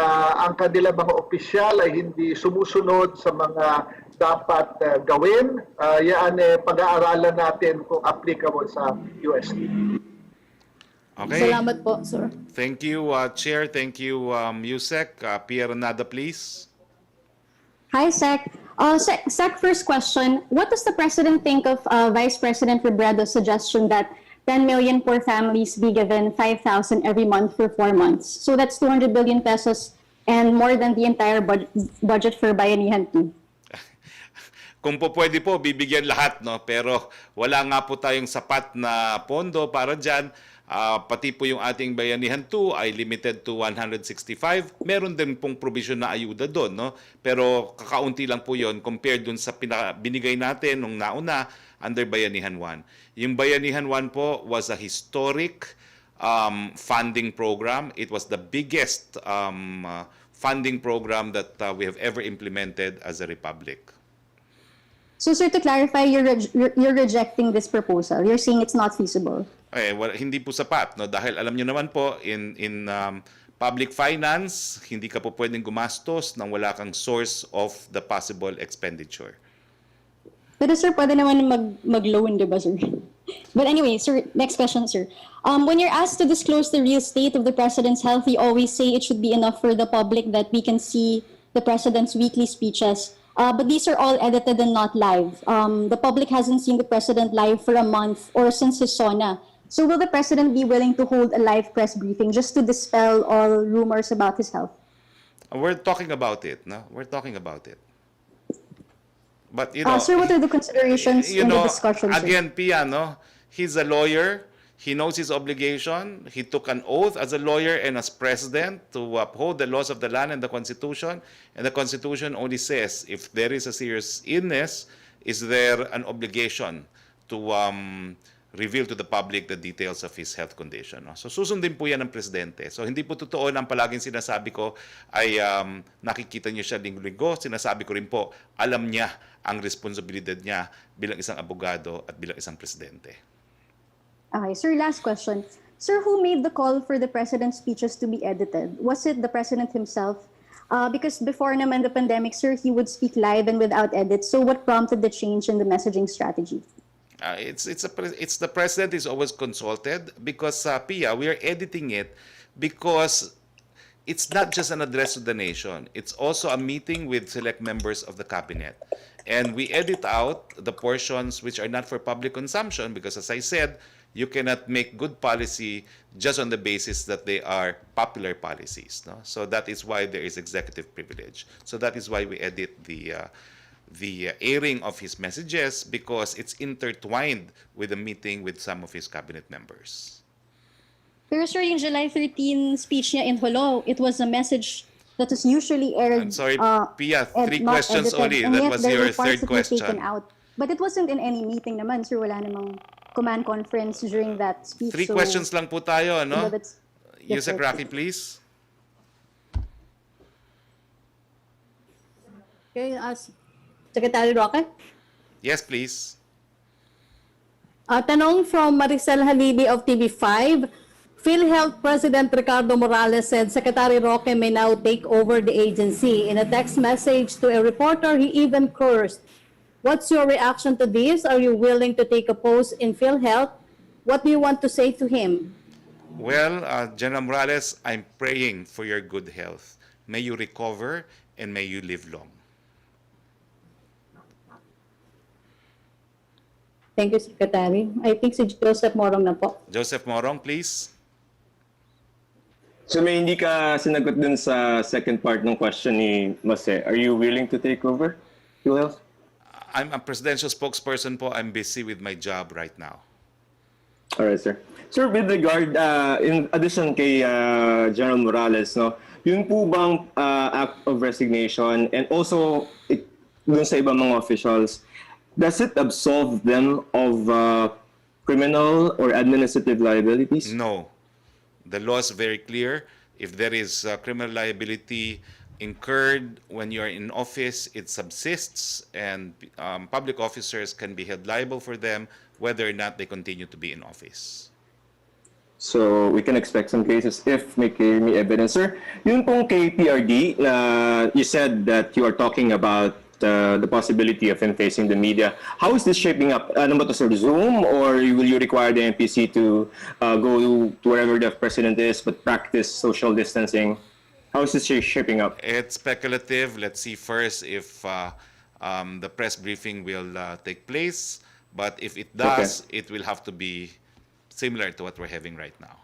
ang kanilang mga opisyal ay hindi sumusunod sa mga dapat gawin. Yan pag-aaralan natin kung applicable sa UST. Okay. Salamat po, sir. Thank you, Chair. Thank you, Yusek. Pierre Nada, please. Hi, Sec. Sec, first question. What does the President think of Vice President Robredo's suggestion that 10 million poor families be given 5,000 every month for 4 months? So that's 200 billion pesos and more than the entire budget for Bayanihan 2. Kung po pwede po, bibigyan lahat, no? Pero wala nga po tayong sapat na pondo para dyan. Pati po yung ating Bayanihan 2 ay limited to 165. Meron din pong provision na ayuda doon, no? Pero kakaunti lang po yon compared dun sa binigay natin nung nauna under Bayanihan 1. Yung Bayanihan 1 po was a historic funding program. It was the biggest funding program that we have ever implemented as a republic. So, sir, to clarify, you're rejecting this proposal. You're saying it's not feasible. Hindi po sapat, no? Dahil alam niyo naman po in public finance, hindi ka po pwedeng gumastos nang wala kang source of the possible expenditure. Pero sir, pwede naman mag-loan, di ba, sir? But anyway, sir, next question, sir. When you're asked to disclose the real state of the president's health, you always say it should be enough for the public that we can see the president's weekly speeches. But these are all edited and not live. The public hasn't seen the president live for a month or since his SONA. So will the president be willing to hold a live press briefing just to dispel all rumors about his health? We're talking about it, no? We're talking about it. But you know, sir, what are the considerations in the discussion, sir? again, Pia, no? He's a lawyer. He knows his obligation. He took an oath as a lawyer and as president to uphold the laws of the land and the Constitution. And the Constitution only says if there is a serious illness, is there an obligation to reveal to the public the details of his health condition. No? So susundin po yan ng presidente. So hindi po totoo na ang palaging sinasabi ko ay nakikita niyo siya linggo-linggo. Sinasabi ko rin po, alam niya ang responsibilidad niya bilang isang abogado at bilang isang presidente. Okay, sir, last question. Sir, who made the call for the president's speeches to be edited? Was it the president himself? Because before naman the pandemic, sir, he would speak live and without edits. So what prompted the change in the messaging strategy? It's the president is always consulted because Pia, we are editing it because it's not just an address to the nation. It's also a meeting with select members of the cabinet. And we edit out the portions which are not for public consumption because, as I said, you cannot make good policy just on the basis that they are popular policies. No? So that is why there is executive privilege. So that is why we edit the airing of his messages because it's intertwined with a meeting with some of his cabinet members. Pero sir, yung July 13 speech niya in Holo, it was a message that is usually aired. I'm sorry, Pia, and 3 not questions edited. only. And That yet, was there your were parts third that were taken question. out. But it wasn't in any meeting naman, sir. Wala namang command conference during that speech. 3 So, questions lang po tayo, you know, no? that's Yusek different. Rocky, please. Okay, Secretary Roque? Yes, please. Tanong from Maricel Halili of TV5. PhilHealth President Ricardo Morales said Secretary Roque may now take over the agency. In a text message to a reporter, he even cursed. What's your reaction to this? Are you willing to take a post in PhilHealth? What do you want to say to him? Well, General Morales, I'm praying for your good health. May you recover and may you live long. Thank you, Secretary. I think si Joseph Morong na po. Joseph Morong, please. So may hindi ka sinagot dun sa second part ng question ni Mase. Are you willing to take over PhilHealth? I'm a presidential spokesperson po. I'm busy with my job right now. All right, sir. Sir, with regard, in addition kay General Morales, no, yun po bang act of resignation and also dun sa ibang mga officials, does it absolve them of criminal or administrative liabilities? No. The law is very clear. If there is criminal liability incurred when you are in office, it subsists, and public officers can be held liable for them whether or not they continue to be in office. So we can expect some cases if may evidence. Sir, yun pong kay PRD, you said that you are talking about the possibility of him facing the media. How is this shaping up? Ano ba to, sir, Zoom, or will you require the MPC to go to wherever the president is but practice social distancing? How is this shaping up? It's speculative. Let's see first if the press briefing will take place. But if it does, it will have to be similar to what we're having right now.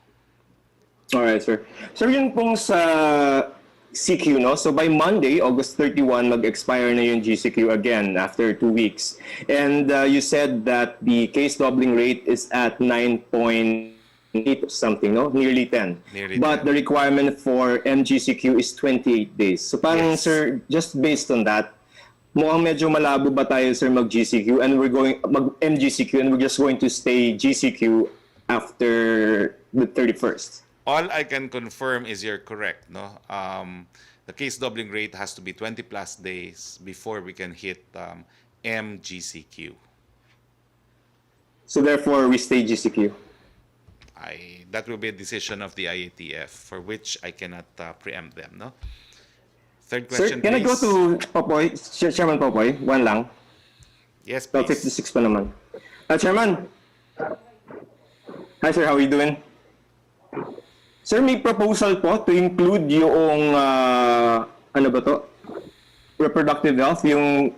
All right, sir. Sir, yun pong sa CQ, no? So by Monday, August 31, mag-expire na yung GCQ again after 2 weeks. And you said that the case doubling rate is at 9.8 something, no? Nearly 10. Nearly But 10. the requirement for MGCQ is 28 days. So parang, Yes. sir, just based on that, mukhang medyo malabo ba tayo, sir, mag-GCQ and we're going mag-MGCQ and we're just going to stay GCQ after the 31st? All I can confirm is you're correct. No, the case doubling rate has to be 20 plus days before we can hit MGCQ. So therefore, we stay GCQ. That will be a decision of the IATF, for which I cannot preempt them. No. Third Sir, question, can I go please. to Popoy? Chairman Popoy? One lang. Yes, About please. 56 pa naman. Chairman. Hi, sir. How are you doing? Sir, may proposal po to include yung, ano ba to? Reproductive health, yung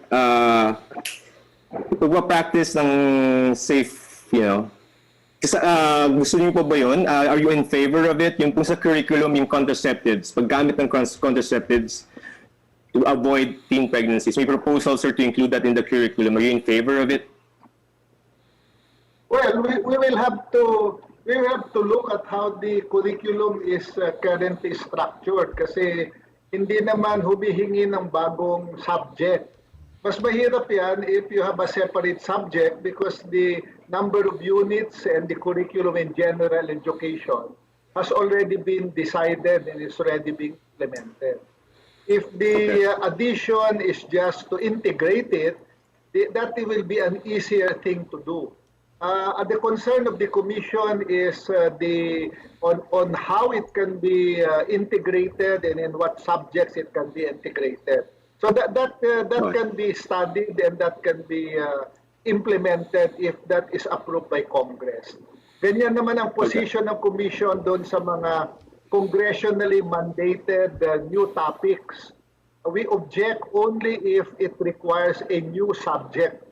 pagpa-practice ng safe, you know. Kasi, gusto niyo po ba yun? Are you in favor of it? Yung po sa curriculum, yung contraceptives, paggamit ng contraceptives to avoid teen pregnancies. May proposal, sir, to include that in the curriculum. Are you in favor of it? Well, we will have to look at how the curriculum is currently structured kasi hindi naman humihingi ng bagong subject. Mas mahirap yan if you have a separate subject because the number of units and the curriculum in general education has already been decided and is already being implemented. If the addition is just to integrate it, that will be an easier thing to do. The concern of the commission is on how it can be integrated and in what subjects it can be integrated. So that can be studied and that can be implemented if that is approved by Congress. Ganyan naman ang position ng Commission doon sa mga congressionally mandated new topics. We object only if it requires a new subject.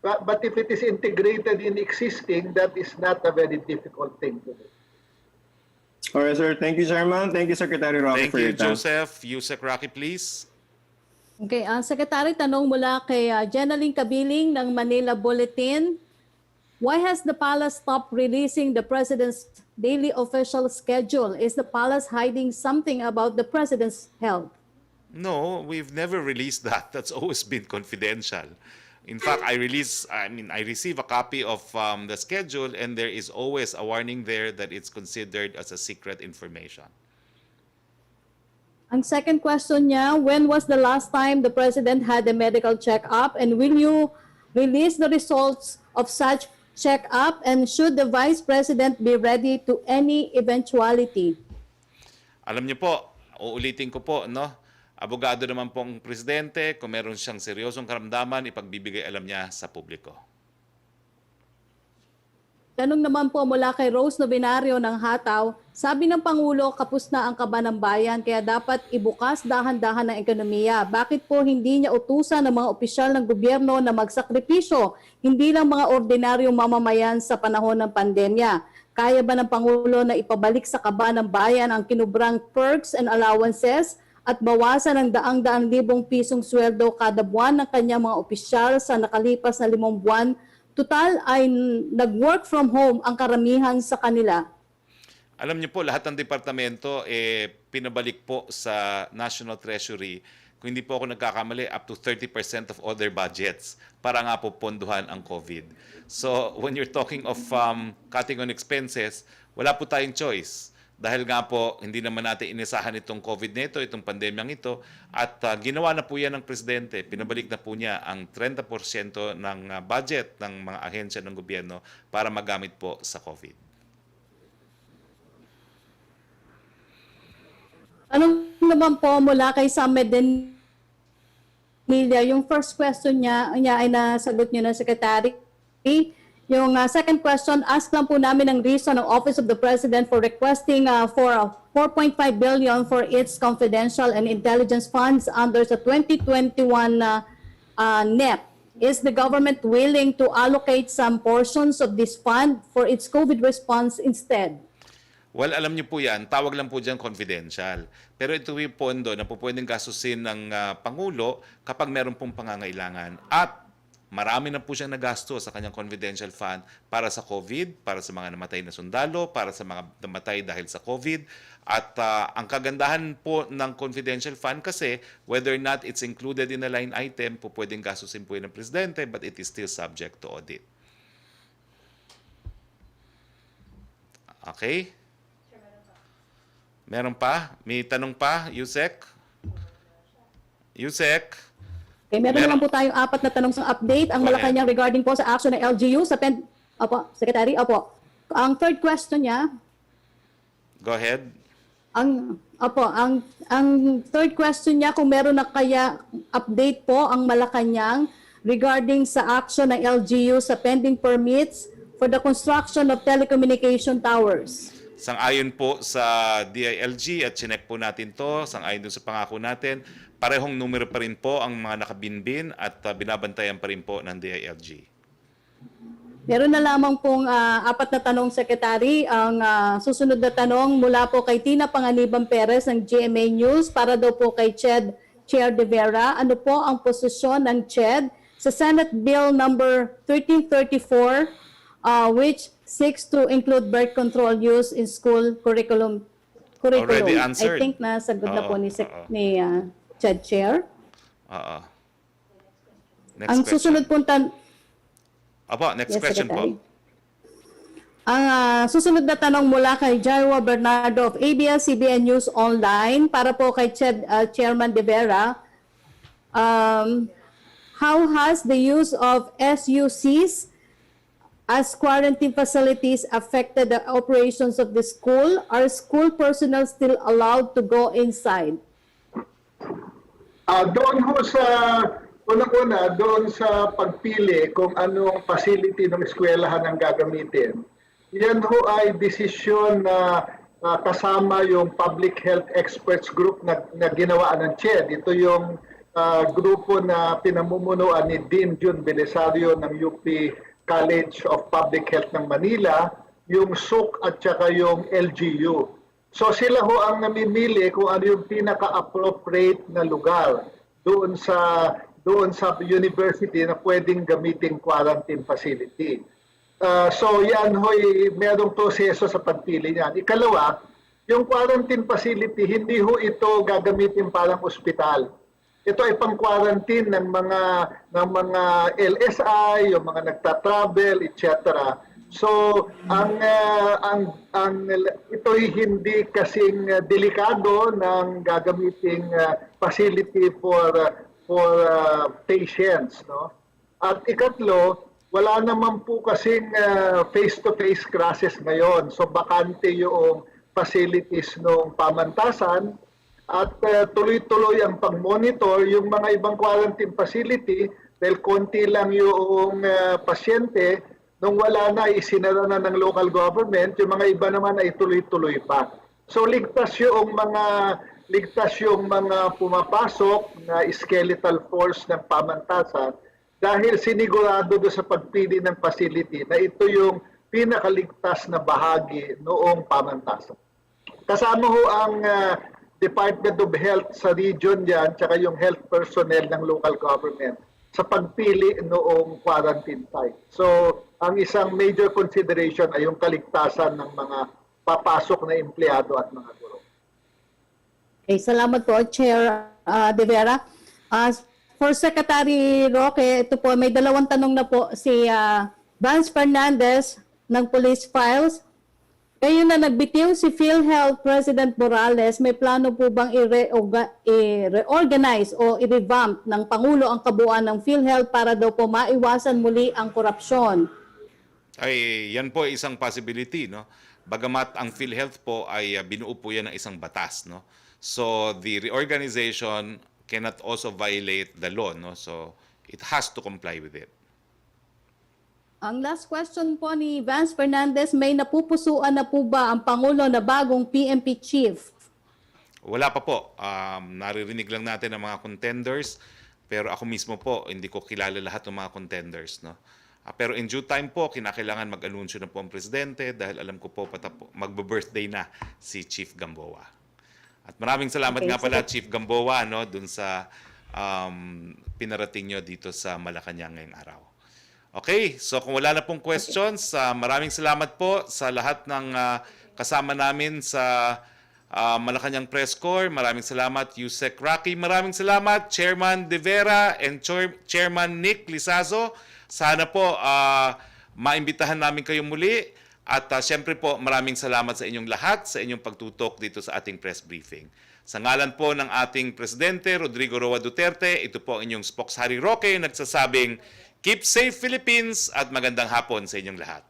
But if it is integrated in existing, that is not a very difficult thing to do. All right, sir. Thank you, Chairman. Thank you, Secretary Roque, Thank for you, your time. Joseph. Yusek Rocky, please. Okay, Secretary, tanong mula kay Jenaline Kabiling ng Manila Bulletin. Why has the palace stopped releasing the president's daily official schedule? Is the palace hiding something about the president's health? No, we've never released that. That's always been confidential. In fact, I receive a copy of the schedule, and there is always a warning there that it's considered as a secret information. Ang second question niya, when was the last time the president had a medical check-up, and will you release the results of such check-up, and should the vice president be ready to any eventuality? Alam niyo po, uulitin ko po, no? Abogado naman po ang presidente. Kung meron siyang seryosong karamdaman, ipagbibigay alam niya sa publiko. Tanong naman po mula kay Rose Novenario ng Hataw, sabi ng Pangulo, kapos na ang kaba ng bayan, kaya dapat ibukas dahan-dahan ng ekonomiya. Bakit po hindi niya utusan ng mga opisyal ng gobyerno na magsakripisyo, hindi lang mga ordinaryong mamamayan sa panahon ng pandemya? Kaya ba ng Pangulo na ipabalik sa kaba ng bayan ang kinubrang perks and allowances at bawasan ng daang-daang libong pisong sweldo kada buwan ng kanyang mga opisyal sa nakalipas na 5 buwan? Total ay nag-work from home ang karamihan sa kanila. Alam niyo po, lahat ng departamento pinabalik po sa National Treasury, kung hindi po ako nagkakamali, up to 30% of all their budgets para nga po ponduhan ang COVID. So when you're talking of cutting on expenses, wala po tayong choice. Dahil nga po, hindi naman natin inisahan itong COVID na ito, itong pandemyang ito, at ginawa na po yan ng Presidente. Pinabalik na po niya ang 30% ng budget ng mga ahensya ng gobyerno para magamit po sa COVID. Anong naman po mula kay Samed Nila, yung first question niya ay nasagot niyo na, Secretary. Yung second question, ask lang po namin ang reason ng Office of the President for requesting for 4.5 billion for its confidential and intelligence funds under the 2021 NEP. Is the government willing to allocate some portions of this fund for its COVID response instead? Well, alam niyo po yan, tawag lang po dyan confidential. Pero ito yung pondo na po pwedeng gastusin ng Pangulo kapag meron pong pangangailangan. At marami na po siyang nagasto sa kanyang confidential fund para sa COVID, para sa mga namatay na sundalo, para sa mga namatay dahil sa COVID. At ang kagandahan po ng confidential fund kasi, whether or not it's included in a line item, po pwedeng gastusin po yun ng Presidente, but it is still subject to audit. Okay? Meron pa? May tanong pa, Yusek? Yusek? Okay, meron naman po tayong 4 na tanong sa update. Ang Go Malacanang regarding po sa action ng LGU sa Opo, Secretary, opo. Ang third question niya, Go ahead. ang third question niya kung meron na kaya update po ang Malacanang regarding sa action ng LGU sa pending permits for the construction of telecommunication towers. Sang-ayon po sa DILG at chinek po natin to, sang-ayon dun sa pangako natin, parehong numero pa rin po ang mga nakabinbin at binabantayan pa rin po ng DILG. Meron na lamang pong 4 na tanong, Secretary. Ang susunod na tanong mula po kay Tina Panganiban Perez ng GMA News para daw po kay Chair De Vera. Ano po ang posisyon ng CHED sa Senate Bill number 1334 which seeks to include birth control use in school curriculum? Already I answered. think nasagot na po ni CHED Chair. Next Ang question. susunod pong Next question Secretary. po. Ang susunod na tanong mula kay Jairo Bernardo of ABS-CBN News Online para po kay Chairman De Vera. How has the use of SUCs as quarantine facilities affected the operations of the school? Are school personnel still allowed to go inside? Doon ho sa Unang-una, doon sa pagpili kung anong facility ng eskwelahan ang gagamitin, yan ho ay desisyon na kasama yung Public Health Experts Group na ginawa ng CHED. Ito yung grupo na pinamumunuan ni Dean Jun Belisario ng UP College of Public Health ng Manila, yung SUC at saka yung LGU. So sila ho ang namimili kung ano yung pinaka-appropriate na lugar doon sa university na pwedeng gamitin quarantine facility. So yan ho'y merong proseso sa pagpili niyan. Ikalawa, yung quarantine facility, hindi ho ito gagamitin parang ospital. Ito ay pang-quarantine ng mga LSI, yung mga nagta-travel, etc. So ito'y hindi kasing delikado ng gagamiting facility for patients, no? At ikatlo, wala naman po kasing face-to-face classes ngayon. So bakante yung facilities ng pamantasan at tuloy-tuloy ang pag-monitor yung mga ibang quarantine facility dahil konti lang yung pasyente. Nung wala na, isinara na ng local government, yung mga iba naman ay tuloy-tuloy pa. So ligtas yung mga pumapasok na skeletal force ng pamantasan dahil sinigurado do sa pagpili ng facility na ito yung pinakaligtas na bahagi noong pamantasan. Kasama ho ang Department of Health sa region yan, tsaka yung health personnel ng local government sa pagpili noong quarantine site. So, ang isang major consideration ay yung kaligtasan ng mga papasok na empleyado at mga guro. Okay, salamat po, Chair De Vera. For Secretary Roque, ito po, may dalawang tanong na po si Vance Fernandez ng Police Files. Kayo na nagbitiw si PhilHealth President Morales, may plano po bang i-reorganize o i-revamp ng Pangulo ang kabuuan ng PhilHealth para daw po maiwasan muli ang korupsyon? Ay, yan po ay isang possibility, no? Bagamat ang PhilHealth po ay binuo po yan ng isang batas, no? So the reorganization cannot also violate the law, no? So it has to comply with it. Ang last question po ni Vance Fernandez, may napupusuan na po ba ang Pangulo na bagong PNP chief? Wala pa po. Naririnig lang natin ang mga contenders, pero ako mismo po, hindi ko kilala lahat ng mga contenders, no? Pero in due time po, kinakailangan mag-anunsyo na po ang presidente dahil alam ko po magbe-birthday na si Chief Gamboa. At maraming salamat nga pala, Chief Gamboa, no, dun sa pinarating nyo dito sa Malacanang ngayong araw. Okay, so kung wala na pong questions, maraming salamat po sa lahat ng kasama namin sa Malacanang Press Corps. Maraming salamat, Yusek Rocky. Maraming salamat, Chairman De Vera and Chairman Nick Lizazo. Sana po maimbitahan namin kayo muli. At siyempre po, maraming salamat sa inyong lahat sa inyong pagtutok dito sa ating press briefing. Sa ngalan po ng ating Presidente, Rodrigo Roa Duterte, ito po ang inyong Spokeshari Roque, nagsasabing, keep safe Philippines at magandang hapon sa inyong lahat.